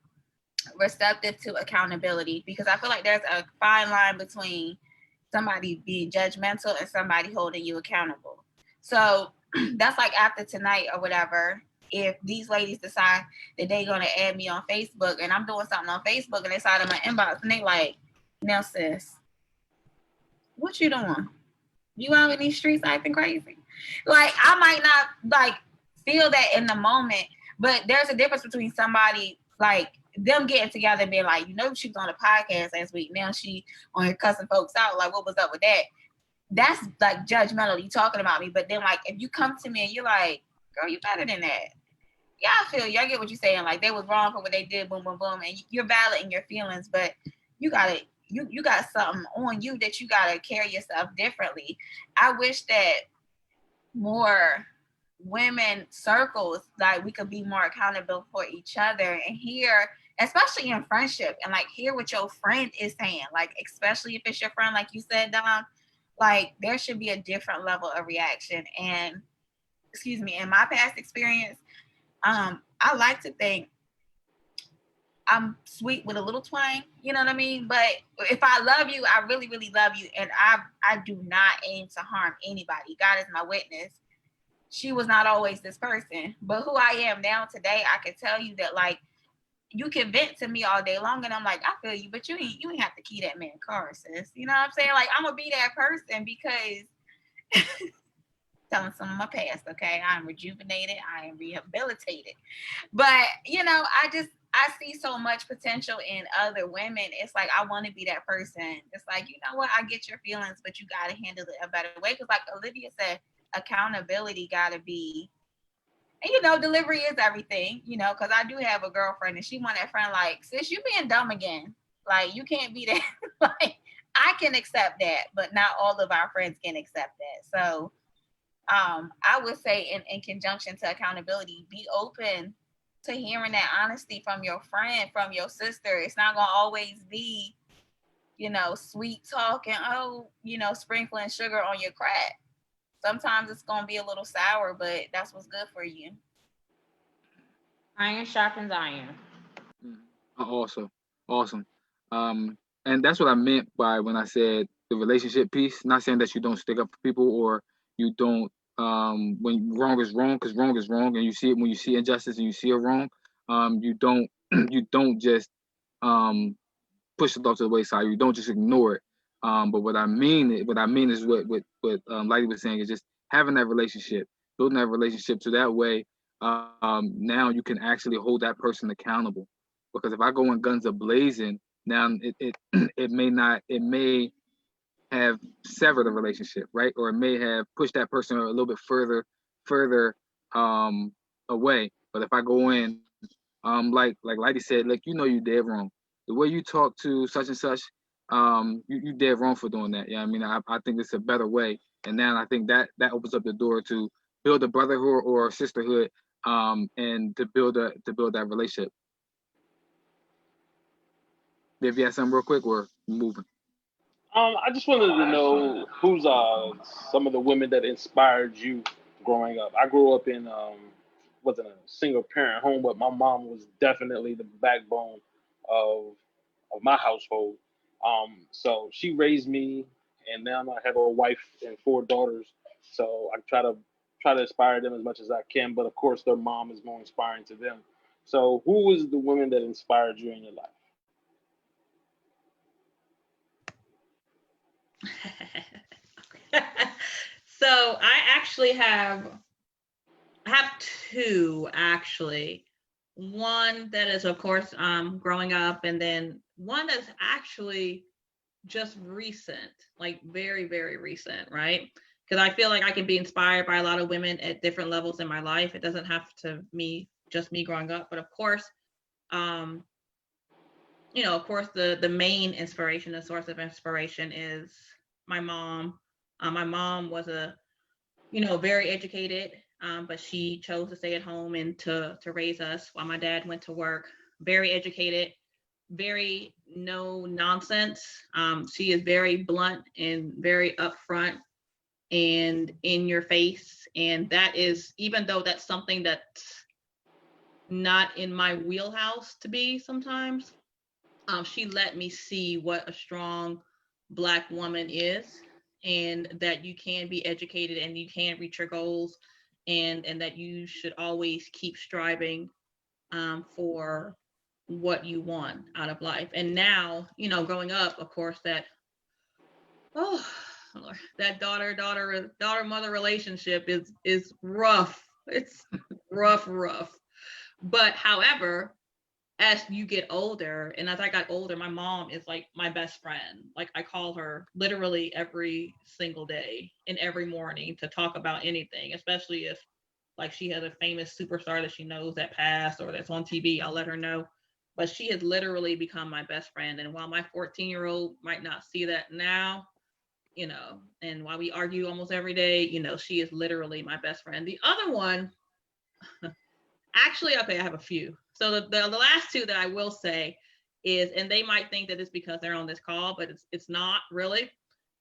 receptive to accountability, because I feel like there's a fine line between somebody being judgmental and somebody holding you accountable. So that's like after tonight or whatever, if these ladies decide that they're gonna add me on Facebook and I'm doing something on Facebook and they slide in my inbox and they like, now sis, what you doing? You out in these streets acting crazy? Like, I might not like feel that in the moment, but there's a difference between somebody like them getting together and being like, you know, she was on a podcast last week. Now she on here cussing folks out. Like, what was up with that? That's like judgmental. You talking about me. But then like, if you come to me and you're like, girl, you better than that. Yeah, I feel you. I get what you're saying. Like, they was wrong for what they did. Boom, boom, boom. And you're valid in your feelings, but you got something on you that you gotta carry yourself differently. I wish that more women circles, like, we could be more accountable for each other and hear, especially in friendship, and like hear what your friend is saying. Like, especially if it's your friend, like you said, Dom, like there should be a different level of reaction. And in my past experience, I like to think I'm sweet with a little twang, you know what I mean? But if I love you, I really, really love you. And I do not aim to harm anybody. God is my witness. She was not always this person. But who I am now today, I can tell you that, like, you can vent to me all day long and I'm like, I feel you, but you ain't have to key that man car, sis. You know what I'm saying? Like, I'm gonna be that person because telling some of my past, okay? I'm rejuvenated, I am rehabilitated. But, you know, I see so much potential in other women. It's like, I want to be that person. It's like, you know what? I get your feelings, but you got to handle it a better way. Because like Olivia said, accountability got to be, and, you know, delivery is everything, you know, because I do have a girlfriend and she want that friend like, sis, you being dumb again. Like, you can't be that. Like, I can accept that, but not all of our friends can accept that. So I would say in conjunction to accountability, be open to hearing that honesty from your friend, from your sister. It's not going to always be, you know, sweet talk and, oh, you know, sprinkling sugar on your crack. Sometimes it's going to be a little sour, but that's what's good for you. Iron sharpens iron. Awesome. And that's what I meant by when I said the relationship piece. Not saying that you don't stick up for people or you don't, when wrong is wrong, because wrong is wrong, and you see it when you see injustice and you see a wrong. You don't you don't just push it off to the wayside. You don't just ignore it. But what I mean is what Lighty was saying is just having that relationship, building that relationship, so that way now you can actually hold that person accountable. Because if I go in guns a blazing, now it may have severed a relationship, right? Or it may have pushed that person a little bit further away. But if I go in, like Lighty said, like, you know, you dead wrong. The way you talk to such and such, you dead wrong for doing that. Yeah, I mean, I think it's a better way. And now I think that opens up the door to build a brotherhood or a sisterhood, and to build that relationship. If you have something real quick, we're moving. I just wanted to know who's some of the women that inspired you growing up. I grew up in wasn't a single parent home, but my mom was definitely the backbone of my household. So she raised me, and now I have a wife and 4 daughters. So I try to inspire them as much as I can, but of course their mom is more inspiring to them. So who was the woman that inspired you in your life? So I actually have 2 actually. One that is, of course, growing up, and then one that's actually just recent, like very, very recent, right? Because I feel like I can be inspired by a lot of women at different levels in my life. It doesn't have to be just me growing up, but of course, you know, of course, the main inspiration, the source of inspiration is my mom. My mom was very educated, but she chose to stay at home and to raise us while my dad went to work. Very educated, very no nonsense. She is very blunt and very upfront and in your face. And that is, even though that's something that's not in my wheelhouse to be sometimes, she let me see what a strong Black woman is, and that you can be educated and you can reach your goals and that you should always keep striving for what you want out of life. And now, you know, growing up, of course, that oh Lord, that daughter mother relationship is rough. It's rough. But however, as you get older, and as I got older, my mom is like my best friend. Like I call her literally every single day and every morning to talk about anything, especially if like she has a famous superstar that she knows that passed or that's on TV, I'll let her know. But she has literally become my best friend. And while my 14-year-old might not see that now, you know, and while we argue almost every day, you know, she is literally my best friend. The other one, actually, okay, I have a few. So the last two that I will say is, and they might think that it's because they're on this call, but it's not really,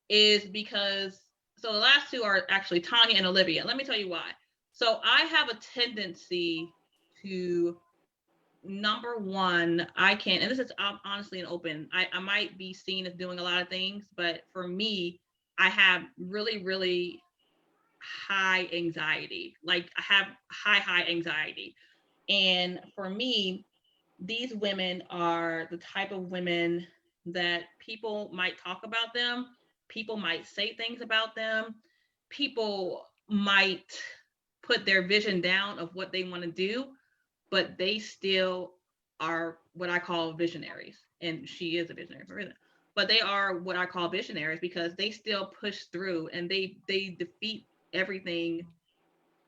is because, so the last two are actually Tonya and Olivia. Let me tell you why. So I have a tendency to, number one, I can, and this is honestly an open, I might be seen as doing a lot of things, but for me, I have really high anxiety. Like I have high anxiety. And for me, these women are the type of women that people might talk about them, people might say things about them, people might put their vision down of what they want to do, but they still are what I call visionaries. And she is a visionary for a reason. But they are what I call visionaries because they still push through and they defeat everything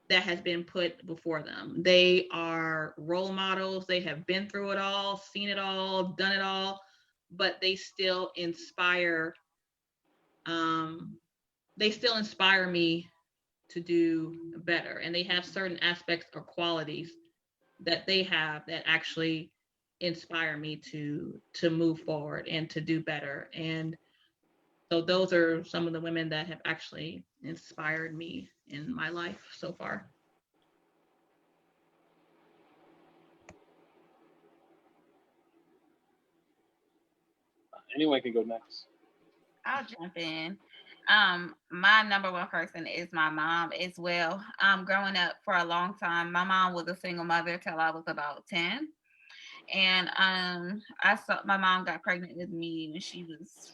that has been put before them. They are role models. They have been through it all, seen it all, done it all, but they still inspire me to do better. And they have certain aspects or qualities that they have that actually inspire me to move forward and to do better. And so those are some of the women that have actually inspired me in my life so far. Anyone can go next. I'll jump in. My number one person is my mom as well. Growing up for a long time, my mom was a single mother till I was about 10. And I saw my mom got pregnant with me when she was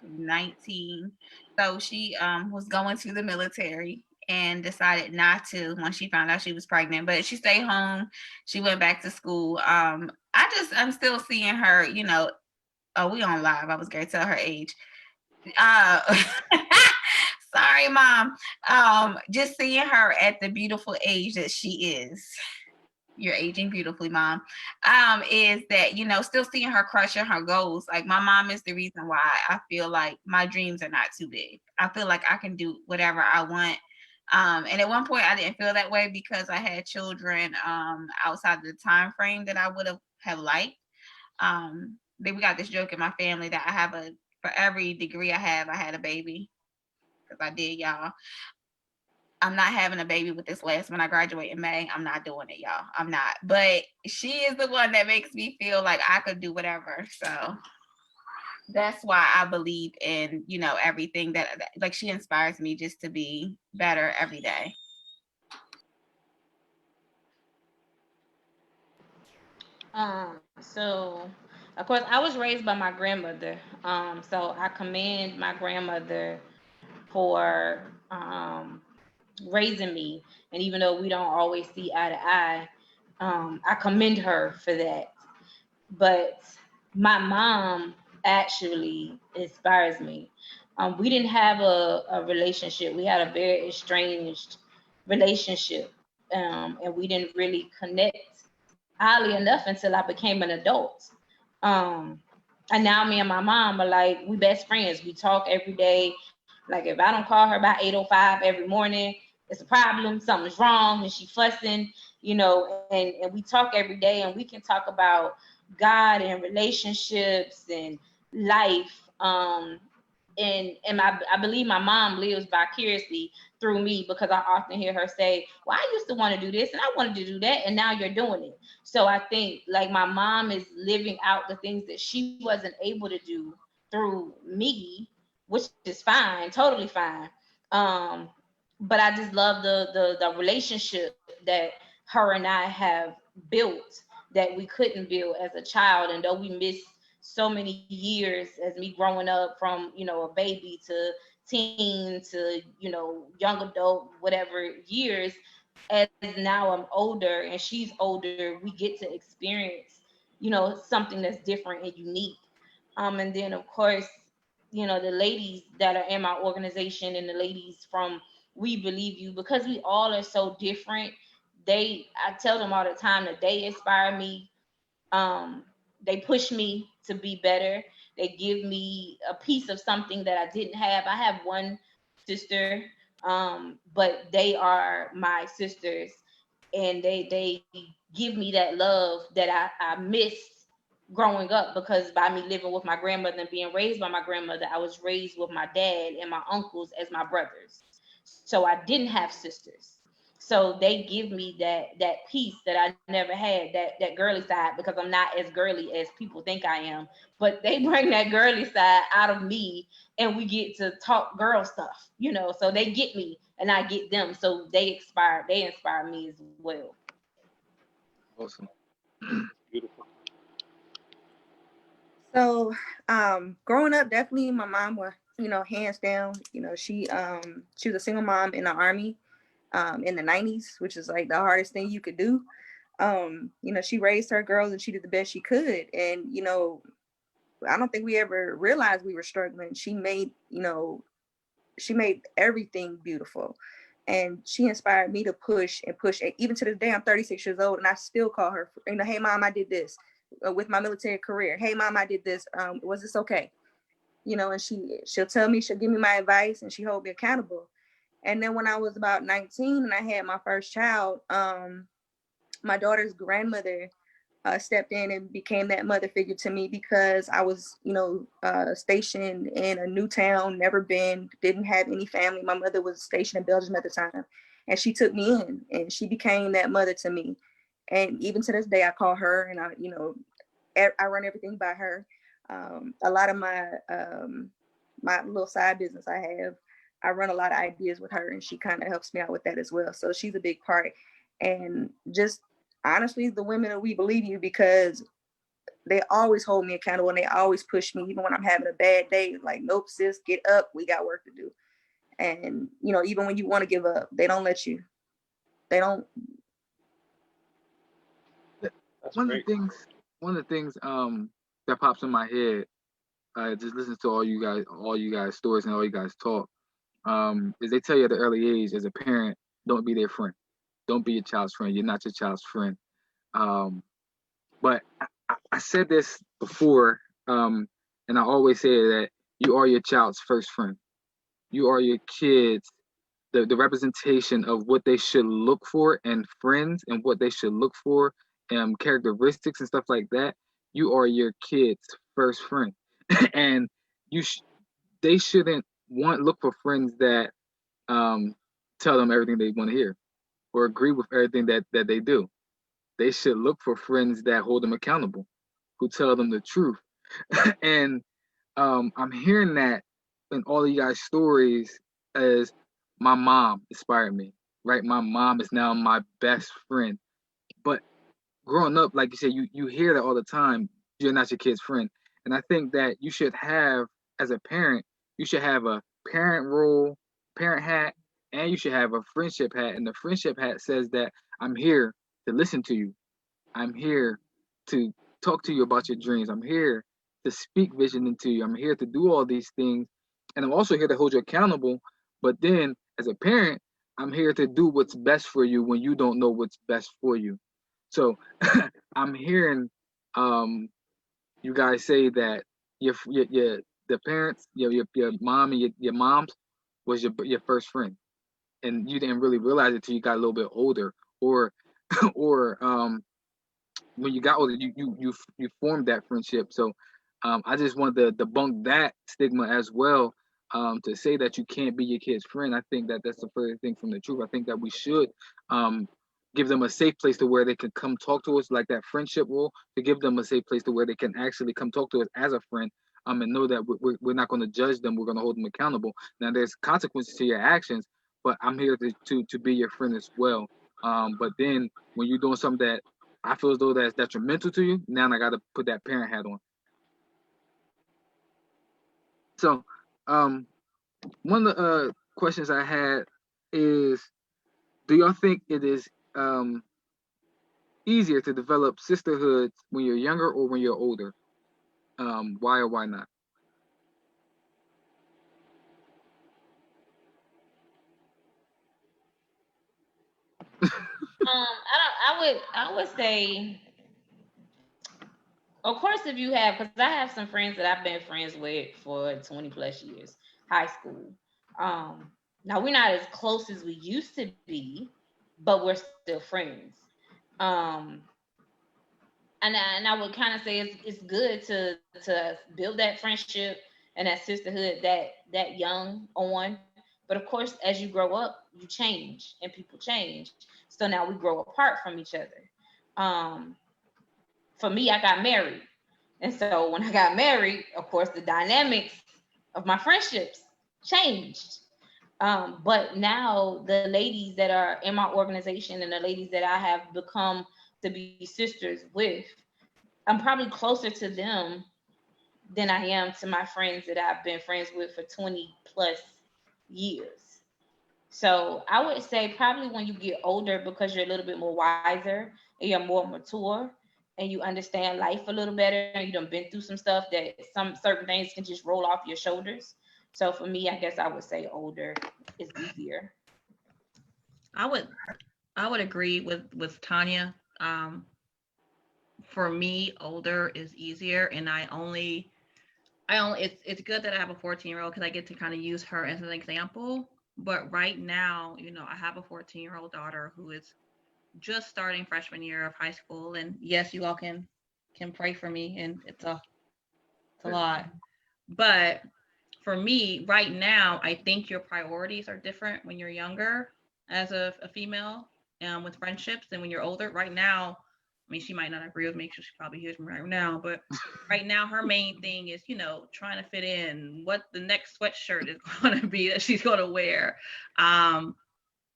19. So she was going to the military and decided not to when she found out she was pregnant. But she stayed home. She went back to school. I'm still seeing her, you know. Oh, we on live. I was gonna tell her age. Uh, sorry, mom. Just seeing her at the beautiful age that she is. You're aging beautifully, mom. Is that, you know, still seeing her crushing her goals. Like my mom is the reason why I feel like my dreams are not too big. I feel like I can do whatever I want. And at one point I didn't feel that way because I had children outside of the time frame that I would have liked. Then we got this joke in my family that I have for every degree I have, I had a baby. Because I did, y'all. I'm not having a baby with this last one. I graduate in May. I'm not doing it, y'all. I'm not. But she is the one that makes me feel like I could do whatever. So that's why I believe in, you know, everything that like she inspires me just to be better every day. So of course I was raised by my grandmother. So I commend my grandmother for raising me. And even though we don't always see eye to eye, I commend her for that. But my mom actually inspires me. We didn't have a relationship. We had a very estranged relationship. And we didn't really connect oddly enough until I became an adult. Um, and now me and my mom are like, we best friends. We talk every day. Like if I don't call her by 8:05 every morning, it's a problem. Something's wrong, and she fussing, you know. And we talk every day, and we can talk about God and relationships and life. And I believe my mom lives vicariously through me because I often hear her say, well, I used to want to do this and I wanted to do that, and now you're doing it. So I think like my mom is living out the things that she wasn't able to do through me, which is fine, totally fine. but I just love the relationship that her and I have built that we couldn't build as a child. And though we missed so many years as me growing up from, you know, a baby to teen to, you know, young adult, whatever years, as now I'm older and she's older, we get to experience, you know, something that's different and unique. And then of course, you know, the ladies that are in my organization and the ladies from We Believe You, because we all are so different. I tell them all the time that they inspire me. Um, they push me to be better. They give me a piece of something that I didn't have. I have one sister, but they are my sisters, and they give me that love that I missed growing up, because by me living with my grandmother and being raised by my grandmother, I was raised with my dad and my uncles as my brothers. So I didn't have sisters. So they give me that piece that I never had, that girly side, because I'm not as girly as people think I am. But they bring that girly side out of me, and we get to talk girl stuff, you know. So they get me and I get them. So they inspire me as well. Awesome. Beautiful. So, growing up, definitely my mom was, hands down, she was a single mom in the Army, in the 90s, which is like the hardest thing you could do. She raised her girls and she did the best she could. And, I don't think we ever realized we were struggling. She made everything beautiful. And she inspired me to push and push. Even to this day, I'm 36 years old and I still call her, hey, mom, I did this with my military career. Hey, mom, I did this. Was this okay? And she'll tell me, she'll give me my advice and she hold me accountable. And then when I was about 19 and I had my first child, my daughter's grandmother stepped in and became that mother figure to me, because I was, stationed in a new town, never been, didn't have any family. My mother was stationed in Belgium at the time, and she took me in and she became that mother to me. And even to this day, I call her and I run everything by her. A lot of my little side business I run a lot of ideas with her, and she kind of helps me out with that as well. So she's a big part. And just honestly, the women that We Believe You, because they always hold me accountable and they always push me, even when I'm having a bad day. Like, nope, sis, get up. We got work to do. And even when you want to give up, they don't let you. They don't. That's One of great. the things, that pops in my head, just listening to all you guys stories and all you guys talk, is they tell you at an early age as a parent, don't be their friend, don't be your child's friend. You're not your child's friend. But I said this before, and I always say that you are your child's first friend. You are your kids, the representation of what they should look for and friends and what they should look for, characteristics and stuff like that. You are your kids' first friend, and you they shouldn't look for friends that um, tell them everything they want to hear or agree with everything that they do. They should look for friends that hold them accountable, who tell them the truth. And I'm hearing that in all of you guys' stories as my mom inspired me, right? My mom is now my best friend. But growing up, like you said, you hear that all the time. You're not your kid's friend, and I think that you should have, as a parent, you should have a parent role, parent hat, and you should have a friendship hat. And the friendship hat says that I'm here to listen to you. I'm here to talk to you about your dreams. I'm here to speak vision into you. I'm here to do all these things. And I'm also here to hold you accountable. But then, as a parent, I'm here to do what's best for you when you don't know what's best for you. So I'm hearing you guys say that your the parents, your mom and your mom's was your first friend, and you didn't really realize it till you got a little bit older, or or when you got older, you formed that friendship. So I just wanted to debunk that stigma as well. To say that you can't be your kid's friend, I think that that's the further thing from the truth. I think that we should give them a safe place to where they can come talk to us, like that friendship rule, to give them a safe place to where they can actually come talk to us as a friend. And know that we're not going to judge them. We're going to hold them accountable. Now, there's consequences to your actions, but I'm here to be your friend as well. But then when you're doing something that I feel as though that's detrimental to you, now I got to put that parent hat on. So, one of the questions I had is, do y'all think it is easier to develop sisterhood when you're younger or when you're older? Why or why not? I would say, of course, if you have, because I have some friends that I've been friends with for 20 plus years, high school. Now we're not as close as we used to be, but we're still friends. Um, and I would kind of say it's good to build that friendship and that sisterhood that young on. But of course, as you grow up, you change and people change. So now we grow apart from each other. Um, for me, I got married. And so when I got married, of course, the dynamics of my friendships changed. But now the ladies that are in my organization and the ladies that I have become to be sisters with, I'm probably closer to them than I am to my friends that I've been friends with for 20 plus years. So I would say probably when you get older, because you're a little bit more wiser and you're more mature and you understand life a little better and you done been through some stuff that some certain things can just roll off your shoulders. So for me, I guess I would say older is easier. I would agree with Tonya. For me, older is easier, and I only it's good that I have a 14-year-old because I get to kind of use her as an example. But right now, I have a 14-year-old daughter who is just starting freshman year of high school, and yes, you all can pray for me, and it's a lot. But for me, right now, I think your priorities are different when you're younger as a female, with friendships than when you're older. Right now, I mean, she might not agree with me because she probably hears me right now, but right now, her main thing is, trying to fit in, what the next sweatshirt is going to be that she's going to wear. Um,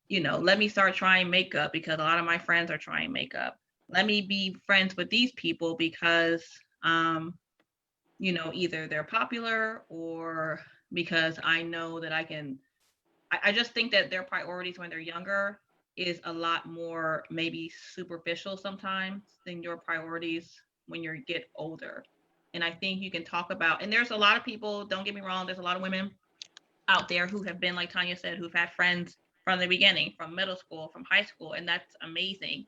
let me start trying makeup because a lot of my friends are trying makeup. Let me be friends with these people because, either they're popular or because I know that I can. I just think that their priorities when they're younger is a lot more maybe superficial sometimes than your priorities when you get older. And I think you can talk about, and there's a lot of people, don't get me wrong, there's a lot of women out there who have been, like Tonya said, who've had friends from the beginning, from middle school, from high school, and that's amazing.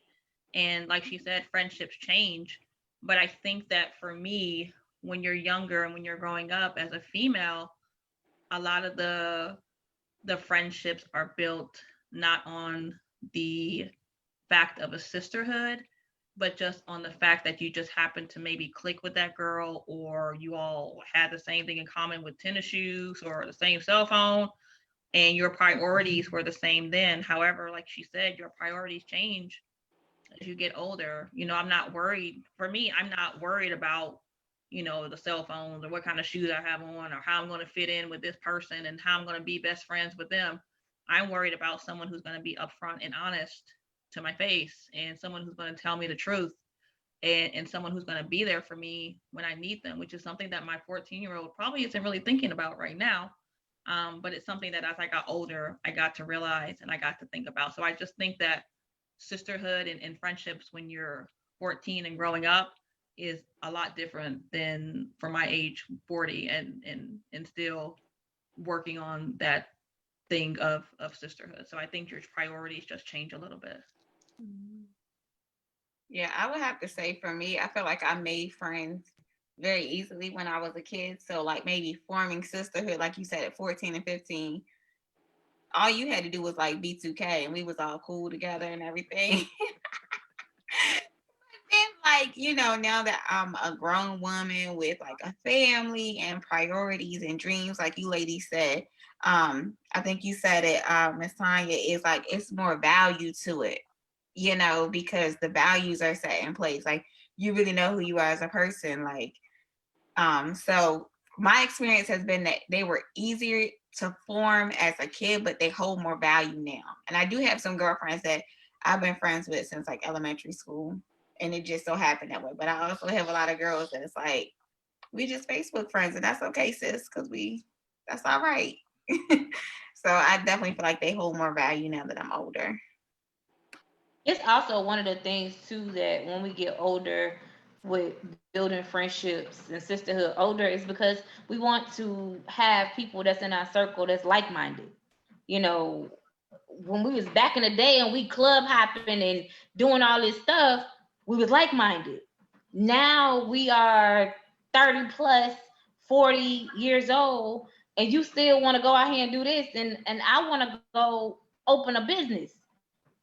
And like she said, friendships change. But I think that for me, when you're younger and when you're growing up as a female, a lot of the friendships are built not on the fact of a sisterhood, but just on the fact that you just happen to maybe click with that girl, or you all had the same thing in common with tennis shoes or the same cell phone, and your priorities were the same then. However, like she said, your priorities change as you get older. I'm not worried. For me, I'm not worried about, the cell phones or what kind of shoes I have on or how I'm going to fit in with this person and how I'm going to be best friends with them. I'm worried about someone who's going to be upfront and honest to my face, and someone who's going to tell me the truth, and someone who's going to be there for me when I need them, which is something that my 14-year-old probably isn't really thinking about right now. But it's something that as I got older, I got to realize and I got to think about. So I just think that sisterhood and friendships when you're 14 and growing up is a lot different than for my age, 40, and still working on that thing of sisterhood. So I think your priorities just change a little bit. Yeah, I would have to say for me, I feel like I made friends very easily when I was a kid. So like maybe forming sisterhood, like you said, at 14 and 15, all you had to do was like B2K and we was all cool together and everything. Then like, now that I'm a grown woman with like a family and priorities and dreams, like you ladies said, I think you said it, Miss Tonya, is like it's more value to it, because the values are set in place. Like you really know who you are as a person. Like, so my experience has been that they were easier to form as a kid, but they hold more value now. And I do have some girlfriends that I've been friends with since like elementary school, and it just so happened that way. But I also have a lot of girls that it's like, we just Facebook friends, and that's okay, sis, because that's all right. So I definitely feel like they hold more value now that I'm older. It's also one of the things too that when we get older with building friendships and sisterhood older is because we want to have people that's in our circle that's like-minded. You know, when we was back in the day and we club hopping and doing all this stuff, we was like-minded. Now we are 30 plus, 40 years old, and you still want to go out here and do this, and I want to go open a business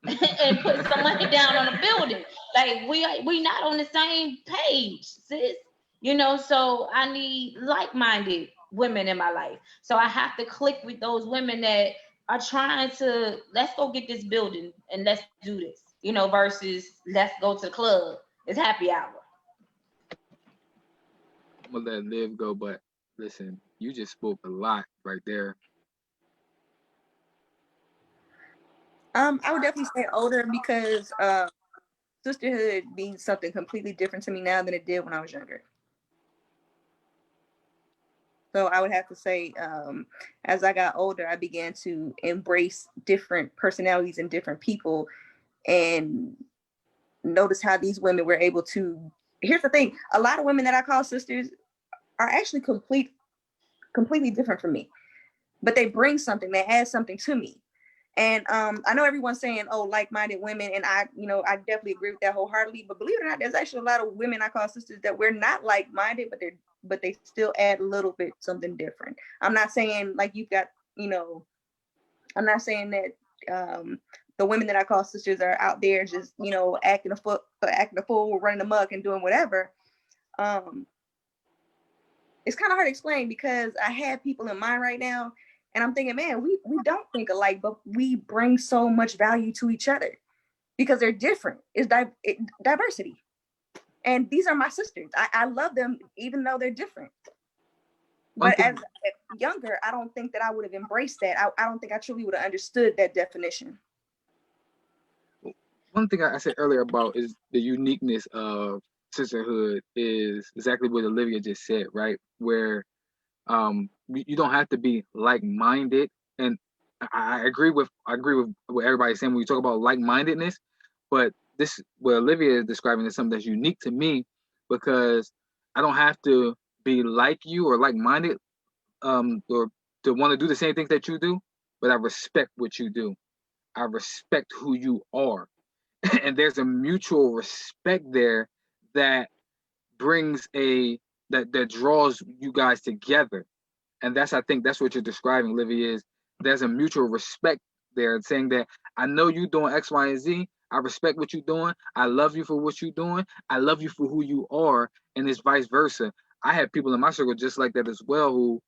and put some money down on a building. Like we not on the same page, sis. You know, so I need like-minded women in my life. So I have to click with those women that are trying to, let's go get this building and let's do this, you know, versus let's go to the club. It's happy hour. I'm gonna let Liv go, but listen, you just spoke a lot right there. I would definitely say older because sisterhood means something completely different to me now than it did when I was younger. So I would have to say, as I got older, I began to embrace different personalities and different people, and notice how these women were able to. Here's the thing: a lot of women that I call sisters are actually completely different from me, but they bring something, they add something to me. And I know everyone's saying, oh, like-minded women, and I definitely agree with that wholeheartedly. But believe it or not, there's actually a lot of women I call sisters that we're not like-minded, but they still add a little bit something different. I'm not saying like you've got, I'm not saying that the women that I call sisters are out there just, acting a fool, running amok and doing whatever. It's kind of hard to explain because I have people in mind right now, and I'm thinking, man, we don't think alike, but we bring so much value to each other because they're different. It's diversity. And these are my sisters. I love them even though they're different. But as younger, I don't think that I would have embraced that. I don't think I truly would have understood that definition. One thing I said earlier about is the uniqueness of sisterhood is exactly what Olivia just said, right? Where you don't have to be like-minded, and I agree with what everybody's saying when you talk about like-mindedness, but this what Olivia is describing is something that's unique to me because I don't have to be like you or like-minded or to want to do the same things that you do, but I respect what you do. I respect who you are. And there's a mutual respect there that brings that draws you guys together. And I think that's what you're describing, Olivia, is there's a mutual respect there, saying that I know you doing X, Y, and Z. I respect what you're doing. I love you for what you're doing. I love you for who you are, and it's vice versa. I have people in my circle just like that as well who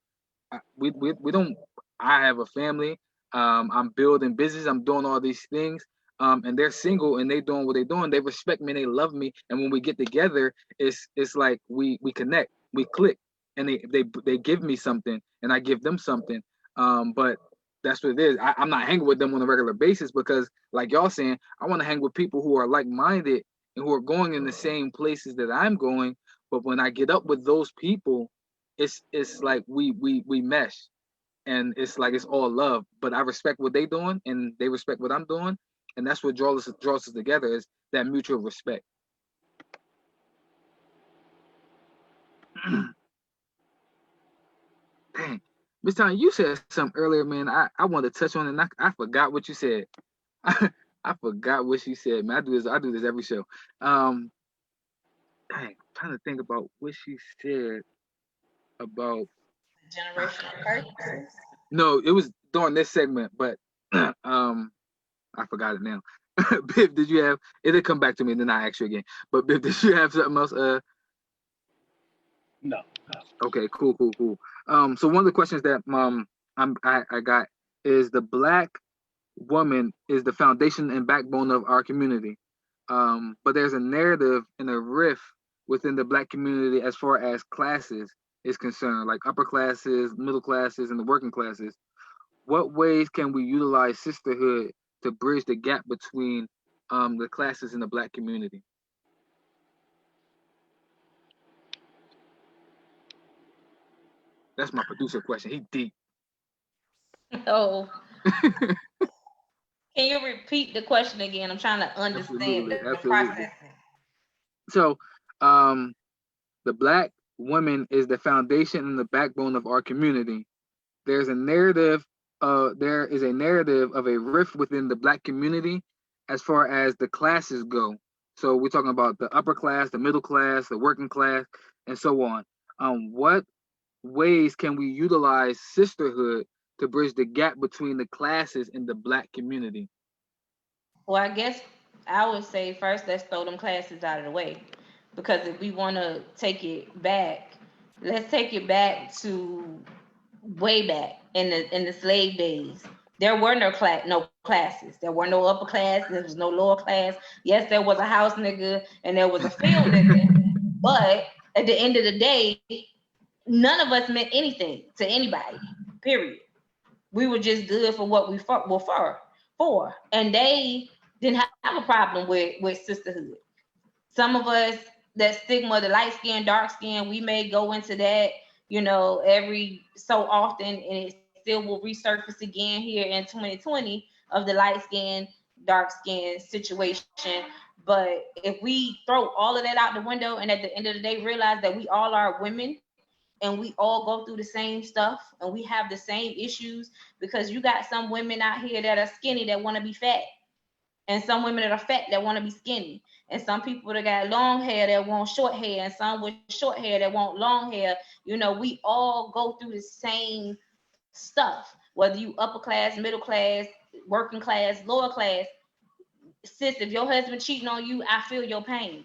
we don't. I have a family. I'm building business. I'm doing all these things. And they're single and they doing what they're doing. They respect me and they love me. And when we get together, it's like we connect, we click, and they give me something and I give them something. But that's what it is. I'm not hanging with them on a regular basis because, like y'all saying, I want to hang with people who are like-minded and who are going in the same places that I'm going. But when I get up with those people, it's like we mesh, and it's like it's all love. But I respect what they doing, and they respect what I'm doing, and that's what draws us together is that mutual respect. Dang, Miss Tanya, you said something earlier, man. I wanted to touch on it, and I forgot what you said. I forgot what she said, man. I do this every show. Dang, I'm trying to think about what she said about Generational curses. No, it was during this segment, but I forgot it now. Biff, did you have? It'll come back to me, and then I ask you again. But Biff, did you have something else? No. Okay, cool. So one of the questions that I got is the Black woman is the foundation and backbone of our community. But there's a narrative and a rift within the Black community as far as classes is concerned, like upper classes, middle classes, and the working classes. what ways can we utilize sisterhood to bridge the gap between the classes in the Black community? That's my producer question. He deep. Oh, can you repeat the question again? I'm trying to understand the process. So, the Black woman is the foundation and the backbone of our community. There is a narrative of a rift within the Black community as far as the classes go. So we're talking about the upper class, the middle class, the working class, and so on. What ways can we utilize sisterhood to bridge the gap between the classes in the Black community? Well, I guess I would say first, let's throw them classes out of the way. Because if we want to take it back, let's take it back to way back in the slave days. There were no classes. There were no upper class. There was no lower class. Yes, there was a house nigga and there was a field nigga. But at the end of the day, none of us meant anything to anybody. Period. We were just good for what we were for. And they didn't have a problem with sisterhood. Some of us, that stigma, the light skin, dark skin, we may go into that, every so often, and it still will resurface again here in 2020 of the light skin, dark skin situation. But if we throw all of that out the window and at the end of the day realize that we all are women and we all go through the same stuff and we have the same issues, because you got some women out here that are skinny that want to be fat, and some women that are fat that want to be skinny, and some people that got long hair that want short hair, and some with short hair that want long hair. We all go through the same stuff, whether you upper class, middle class, working class, lower class. Sis, if your husband cheating on you, I feel your pain.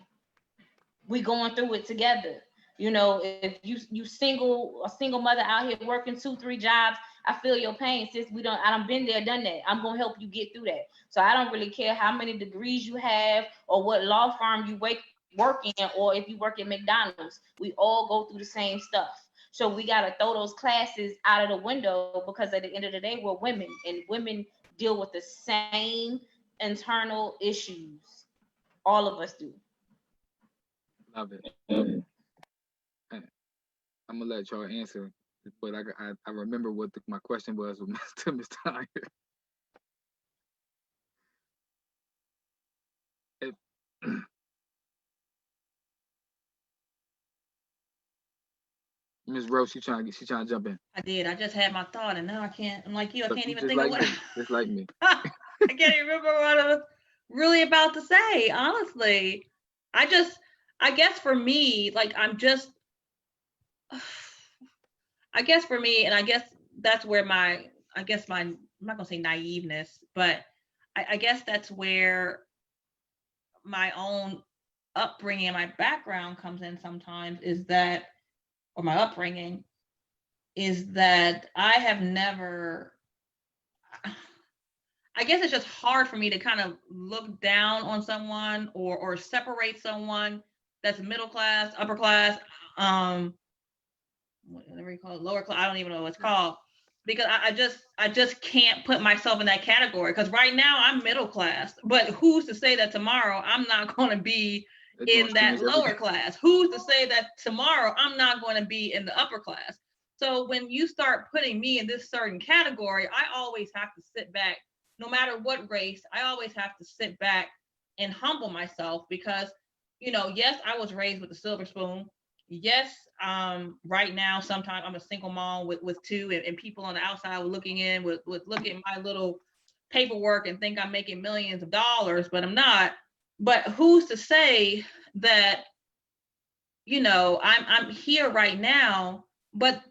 We going through it together. If you a single mother out here working 2-3 jobs, I feel your pain, sis. I done been there, done that. I'm gonna help you get through that. So I don't really care how many degrees you have or what law firm you work in, or if you work at McDonald's. We all go through the same stuff. So we gotta throw those classes out of the window, because at the end of the day, we're women, and women deal with the same internal issues. All of us do. Love it. I'm gonna let y'all answer, but I remember what my question was with Mr. Tanya. Ms. Rose, she trying to jump in. I did. I just had my thought, and now I can't. I'm like you. I can't even think of what. Just like me. I can't even remember what I was really about to say. Honestly, I guess for me, like I guess for me, and I guess that's where I'm not gonna say naiveness, but I guess that's where my own upbringing and my background comes in sometimes, or my upbringing is that I have never, I guess it's just hard for me to kind of look down on someone or separate someone that's middle class, upper class, whatever you call it, lower class, I don't even know what it's called, because I just can't put myself in that category, because right now I'm middle class, but who's to say that tomorrow I'm not going to be in that lower class? Who's to say that tomorrow I'm not going to be in the upper class? So when you start putting me in this certain category, I always have to sit back, no matter what race, I always have to sit back and humble myself, because, yes, I was raised with a silver spoon. Yes, right now, sometimes I'm a single mom with two, and people on the outside were looking in, with look at my little paperwork and think I'm making millions of dollars, but I'm not. But who's to say that, I'm here right now, but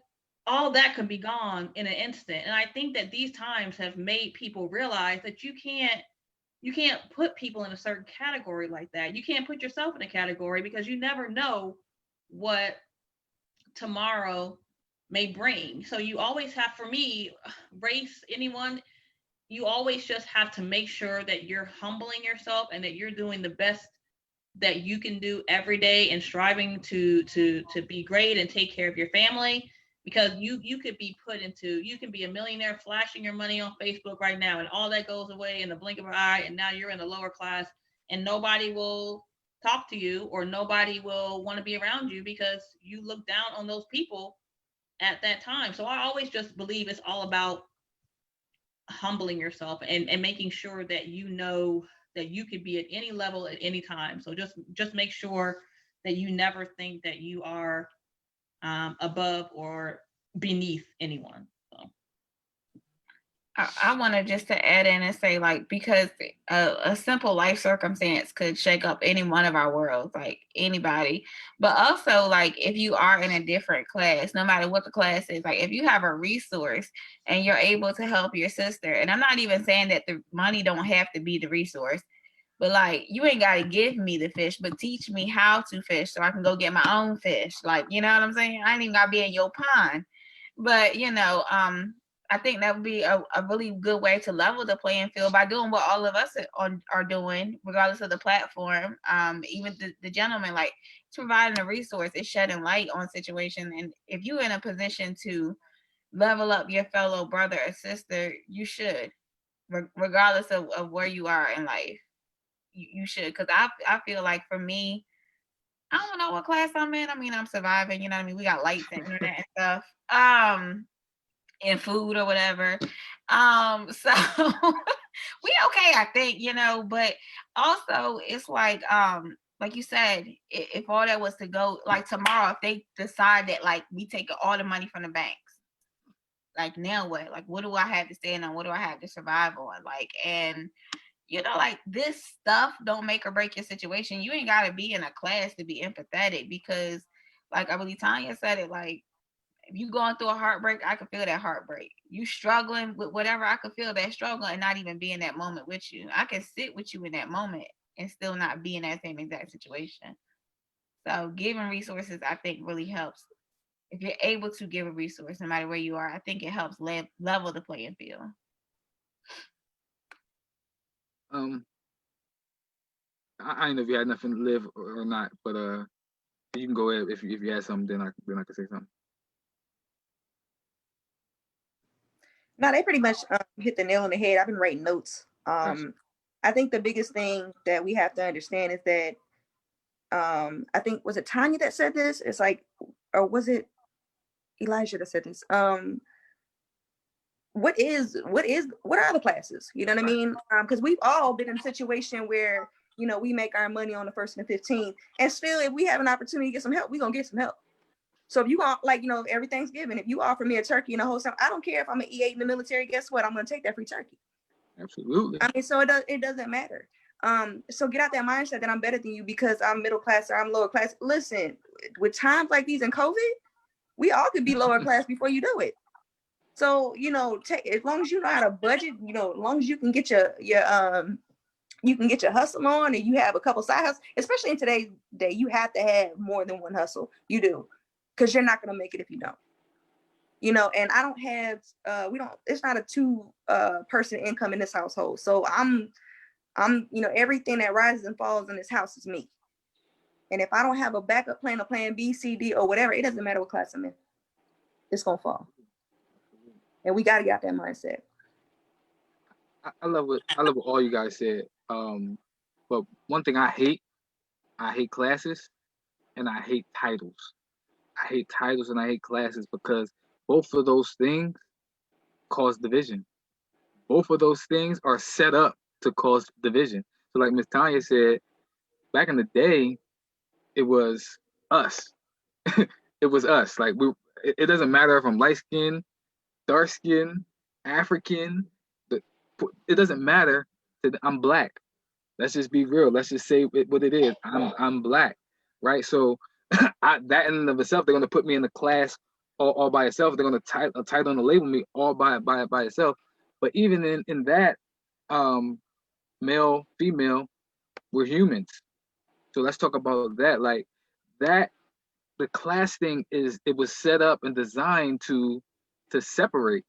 all that could be gone in an instant. And I think that these times have made people realize that you can't put people in a certain category like that. You can't put yourself in a category, because you never know what tomorrow may bring. So you always have, for me, race, anyone, you always just have to make sure that you're humbling yourself and that you're doing the best that you can do every day and striving to be great and take care of your family, because you could be you can be a millionaire flashing your money on Facebook right now, and all that goes away in the blink of an eye, and now you're in a lower class, and nobody will talk to you, or nobody will want to be around you because you look down on those people at that time. So I always just believe it's all about humbling yourself and making sure that you know that you could be at any level at any time. So just make sure that you never think that you are above or beneath anyone. So. I wanted just to add in and say, like, because a simple life circumstance could shake up any one of our worlds, like anybody. But also, like, if you are in a different class, no matter what the class is, like, if you have a resource and you're able to help your sister, and I'm not even saying that the money don't have to be the resource, but like, you ain't got to give me the fish, but teach me how to fish so I can go get my own fish. Like, you know what I'm saying? I ain't even got to be in your pond. But, you know, I think that would be a really good way to level the playing field by doing what all of us are doing, regardless of the platform. Even the gentleman, like, it's providing a resource, it's shedding light on situations. And if you're in a position to level up your fellow brother or sister, you should, regardless of where you are in life. You should, because I feel like for me, I don't know what class I'm in. I mean, I'm surviving, you know what I mean? We got lights and internet and stuff. And food or whatever. So we okay, I think, you know, but also it's like you said, if all that was to go, like tomorrow, if they decide that like we take all the money from the banks, like now what? Like, what do I have to stand on? What do I have to survive on? Like, and you know, like, this stuff don't make or break your situation. You ain't got to be in a class to be empathetic, because like I believe Tonya said it, like, if you going through a heartbreak, I can feel that heartbreak. You struggling with whatever, I can feel that struggle and not even be in that moment with you. I can sit with you in that moment and still not be in that same exact situation. So giving resources, I think, really helps. If you're able to give a resource, no matter where you are, I think it helps level the playing field. I don't know if you had nothing to live or not, but you can go ahead if you had something, then I can say something. No, they pretty much hit the nail on the head. I've been writing notes. I think the biggest thing that we have to understand is that I think, was it Tonya that said this? It's like, or was it Elysha that said this? What are the classes? You know what I mean? Because we've all been in a situation where, you know, we make our money on the 1st and the 15th, and still, if we have an opportunity to get some help, we're gonna get some help. So if you want, like, you know, every Thanksgiving, if you offer me a turkey and a whole time, I don't care if I'm an E8 in the military, guess what? I'm going to take that free turkey. Absolutely. I mean, so it doesn't matter. So get out that mindset that I'm better than you because I'm middle class or I'm lower class. Listen, with times like these in COVID, we all could be lower class before you do it. So, you know, as long as you know how to budget, you know, as long as you can get your hustle on and you have a couple side hustles, especially in today's day, you have to have more than one hustle. You do. Because you're not going to make it if you don't, you know, and I don't have, it's not a 2 person income in this household. So I'm, you know, everything that rises and falls in this house is me. And if I don't have a backup plan, a plan B, C, D, or whatever, it doesn't matter what class I'm in. It's going to fall. And we got to get out that mindset. I love what all you guys said. But one thing I hate classes and I hate titles. I hate titles and I hate classes because both of those things cause division. Both of those things are set up to cause division. So like Ms. Tonya said, back in the day, it was us. It was us. Like it doesn't matter if I'm light skinned, dark skinned, African. It doesn't matter. I'm black. Let's just be real. Let's just say what it is. I'm black, right? So that in and of itself, they're going to put me in the class all by itself. They're going to title and label me all by itself. But even in that, male, female, we're humans. So let's talk about that. Like that, the class thing it was set up and designed to separate.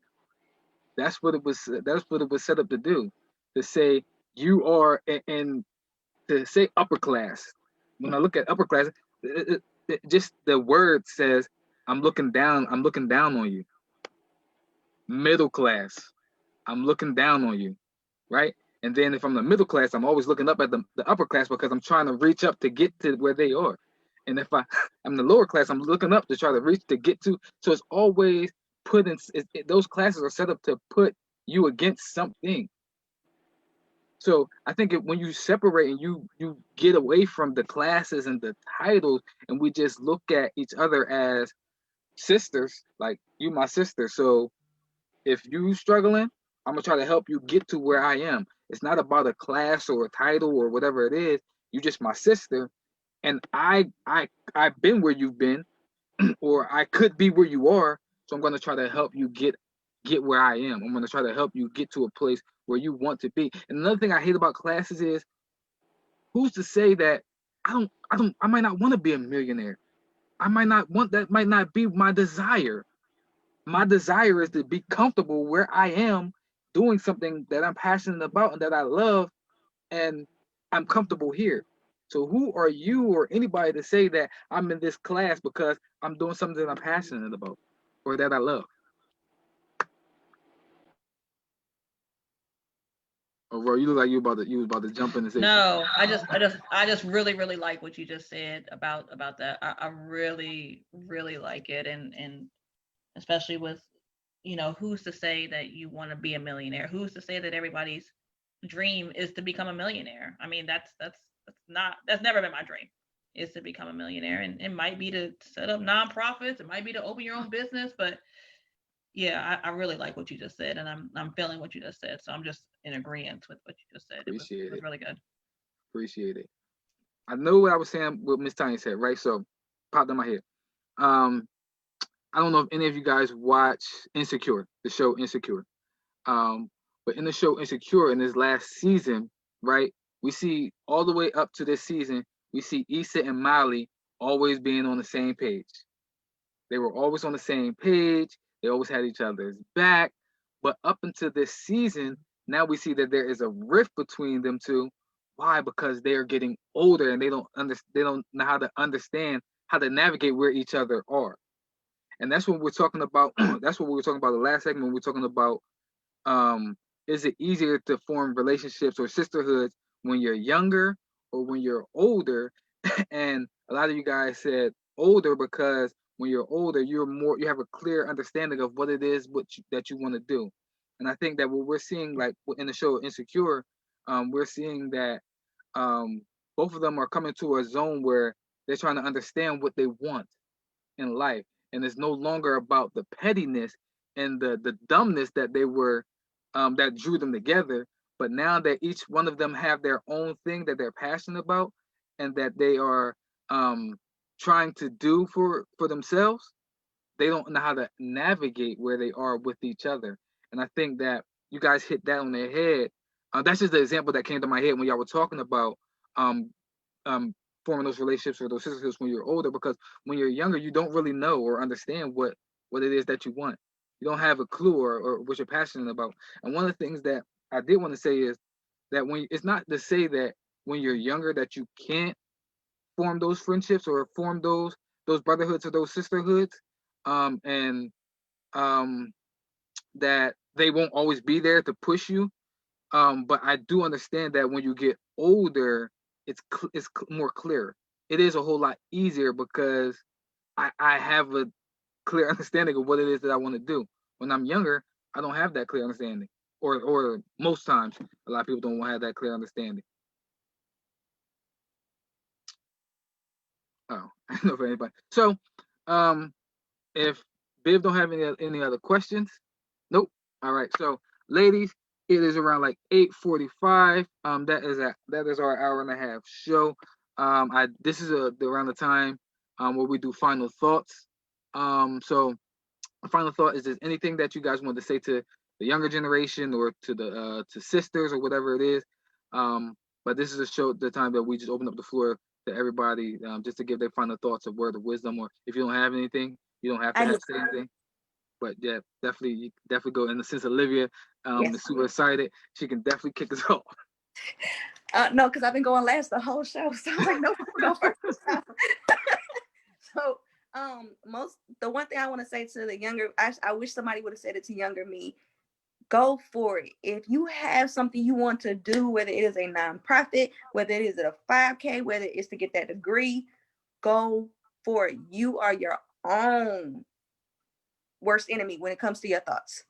That's what it was set up to do. To say you are, and to say upper class. When I look at upper class, just the word says I'm looking down on you. Middle class, I'm looking down on you, right? And then if I'm the middle class, I'm always looking up at the upper class because I'm trying to reach up to get to where they are. And if I'm the lower class, I'm looking up to try to reach to get to. So it's always put in, those classes are set up to put you against something. So I think when you separate and you get away from the classes and the titles, and we just look at each other as sisters, like you my sister. So if you struggling, I'm gonna try to help you get to where I am. It's not about a class or a title or whatever it is. You just my sister, and I've been where you've been, or I could be where you are. So I'm gonna try to help you get where I am. I'm gonna try to help you get to a place where you want to be. And another thing I hate about classes is, who's to say that I might not want to be a millionaire. I might not want that. Might not be my desire. My desire is to be comfortable where I am, doing something that I'm passionate about and that I love, and I'm comfortable here. So who are you or anybody to say that I'm in this class because I'm doing something that I'm passionate about or that I love? Oh, bro, you look like you was about to jump in and say No, I just really like what you just said about that. I really like it, and especially with, who's to say that you want to be a millionaire? Who's to say that everybody's dream is to become a millionaire? I mean, that's never been my dream, is to become a millionaire, and it might be to set up nonprofits, it might be to open your own business, but yeah, I really like what you just said, and I'm feeling what you just said, so I'm just in agreement with what you just said. It was really good. Appreciate it. I know what I was saying, what Miss Tanya said, right? So popped in my head. I don't know if any of you guys watch Insecure, the show Insecure. But in the show Insecure, in this last season, right, we see all the way up to this season, we see Issa and Molly always being on the same page. They were always on the same page. They always had each other's back. But up until this season, now we see that there is a rift between them two. Why? Because they are getting older and they don't know how to understand how to navigate where each other are. And that's what we're talking about. That's what we were talking about the last segment. We were talking about, is it easier to form relationships or sisterhoods when you're younger or when you're older? And a lot of you guys said older because when you're older, you have a clear understanding of what it is that you want to do. And I think that what we're seeing, like in the show Insecure, we're seeing that both of them are coming to a zone where they're trying to understand what they want in life, and it's no longer about the pettiness and the dumbness that they were that drew them together. But now that each one of them have their own thing that they're passionate about and that they are trying to do for themselves, they don't know how to navigate where they are with each other. And I think that you guys hit that on their head. That's just the example that came to my head when y'all were talking about um, forming those relationships or those sisters when you're older, because when you're younger, you don't really know or understand what it is that you want. You don't have a clue or what you're passionate about. And one of the things that I did want to say is that when it's not to say that when you're younger that you can't form those friendships or form those brotherhoods or those sisterhoods, and that they won't always be there to push you. But I do understand that when you get older, it's more clear. It is a whole lot easier because I have a clear understanding of what it is that I want to do. When I'm younger, I don't have that clear understanding, or most times, a lot of people don't have that clear understanding. Oh, I don't know for anybody. So, if Viv don't have any other questions, nope. All right. So, ladies, it is around like 8:45. That is our hour and a half show. This is around the time where we do final thoughts. So final thought is: there anything that you guys want to say to the younger generation or to the to sisters or whatever it is? But this is the time that we just open up the floor to everybody, just to give their final thoughts, a word of wisdom, or if you don't have anything, you don't have to say anything. But yeah, definitely go. And since Olivia is super excited, she can definitely kick us off. No, because I've been going last the whole show, so I was like, no, go first. So The one thing I want to say to the younger, I wish somebody would have said it to younger me. Go for it. If you have something you want to do, whether it is a nonprofit, whether it is a 5K, whether it's to get that degree, go for it. You are your own worst enemy when it comes to your thoughts.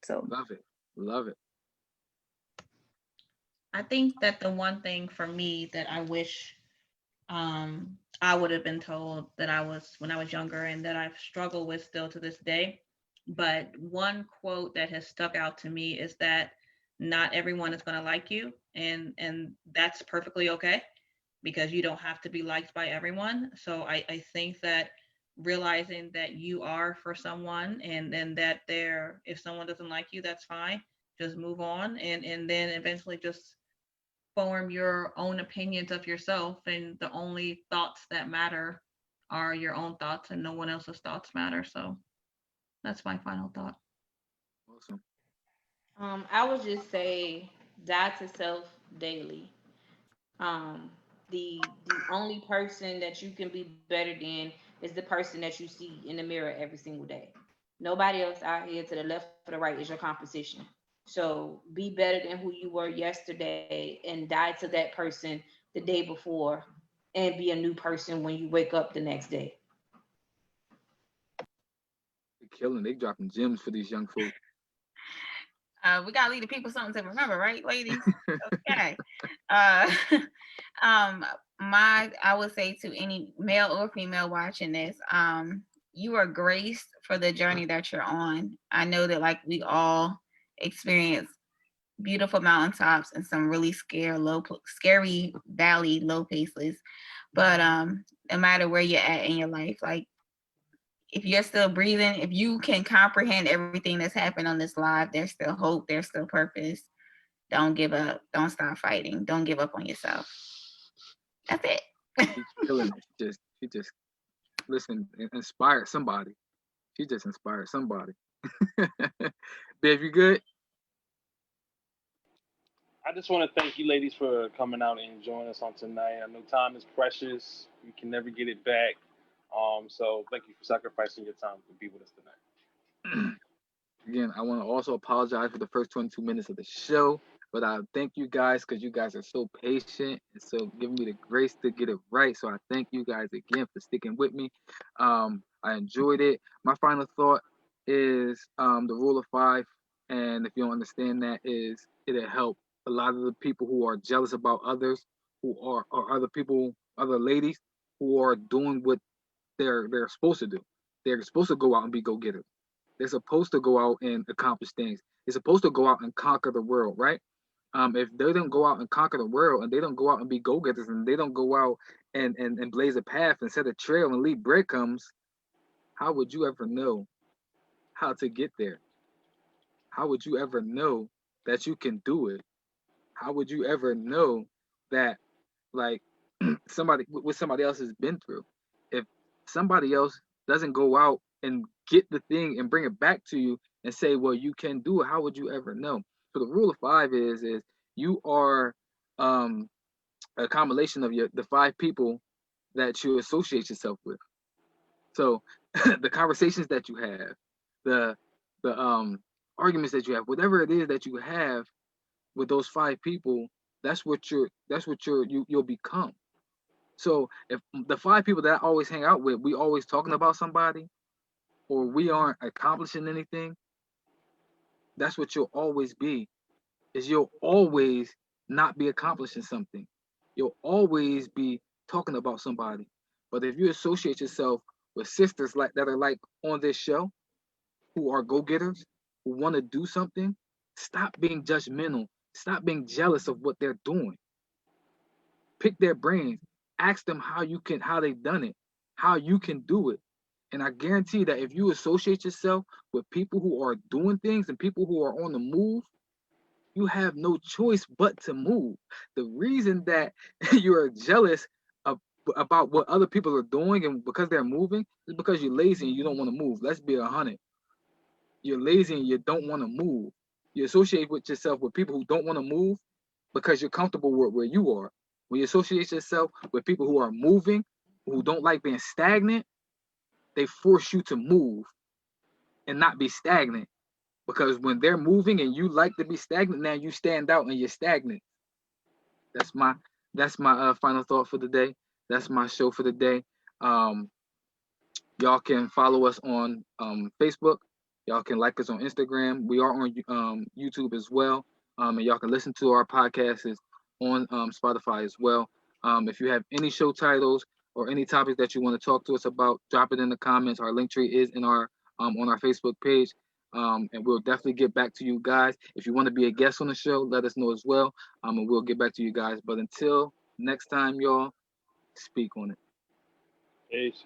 So Love it. Love it. I think that the one thing for me that I wish I would have been told that I was when I was younger and that I've struggled with still to this day. But one quote that has stuck out to me is that not everyone is going to like you, and that's perfectly okay because you don't have to be liked by everyone. So I think that realizing that you are for someone and that they're if someone doesn't like you, that's fine. Just move on and then eventually just form your own opinions of yourself, and the only thoughts that matter are your own thoughts and no one else's thoughts matter. So that's my final thought. Awesome. I would just say die to self daily. The only person that you can be better than is the person that you see in the mirror every single day. Nobody else out here to the left or the right is your competition. So be better than who you were yesterday and die to that person the day before and be a new person when you wake up the next day. They killing. They dropping gems for these young folks. We gotta leave the people something to remember, right, ladies? Okay. Uh, I would say to any male or female watching this, you are graced for the journey that you're on. I know that like we all experience beautiful mountaintops and some really scary valley low places, but no matter where you're at in your life, like if you're still breathing, if you can comprehend everything that's happened on this live, there's still hope, there's still purpose. Don't give up. Don't stop fighting. Don't give up on yourself. That's it. She's killing it. She just listen, inspired somebody. She just inspired somebody. Babe, you good? I just want to thank you ladies for coming out and joining us on tonight. I know time is precious. You can never get it back. So thank you for sacrificing your time to be with us tonight. Again, I want to also apologize for the first 22 minutes of the show, but I thank you guys because you guys are so patient and so giving me the grace to get it right. So I thank you guys again for sticking with me. I enjoyed it. My final thought is the rule of five, and if you don't understand that, is it'll help a lot of the people who are jealous about others, who are or other people, other ladies who are doing what they're supposed to do. They're supposed to go out and be go getters. They're supposed to go out and accomplish things. They're supposed to go out and conquer the world, right? If they don't go out and conquer the world and they don't go out and be go-getters and they don't go out and blaze a path and set a trail and leave breadcrumbs, how would you ever know how to get there? How would you ever know that you can do it? How would you ever know that like somebody what somebody else has been through? If somebody else doesn't go out and get the thing and bring it back to you and say, well, you can do it, how would you ever know? So the rule of five is you are um a combination of the five people that you associate yourself with. So the conversations that you have, the the arguments that you have, whatever it is that you have with those five people, you'll become. So if the five people that I always hang out with, we always talking about somebody, or we aren't accomplishing anything, that's what you'll always be. Is you'll always not be accomplishing something. You'll always be talking about somebody. But if you associate yourself with sisters like that are like on this show, who are go-getters, who want to do something, stop being judgmental. Stop being jealous of what they're doing. Pick their brains. Ask them how they've done it, how you can do it. And I guarantee that if you associate yourself with people who are doing things and people who are on the move, you have no choice but to move. The reason that you are jealous of, about what other people are doing and because they're moving is because you're lazy and you don't want to move. Let's be 100. You're lazy and you don't want to move. You associate with yourself with people who don't want to move because you're comfortable with where you are. When you associate yourself with people who are moving, who don't like being stagnant, they force you to move and not be stagnant. Because when they're moving and you like to be stagnant, now you stand out and you're stagnant. That's my final thought for the day. That's my show for the day. Y'all can follow us on Facebook. Y'all can like us on Instagram. We are on YouTube as well. And y'all can listen to our podcasts on Spotify as well. If you have any show titles or any topics that you want to talk to us about, drop it in the comments. Our link tree is in our on our Facebook page. And we'll definitely get back to you guys. If you want to be a guest on the show, let us know as well. And we'll get back to you guys. But until next time, y'all, speak on it. Peace.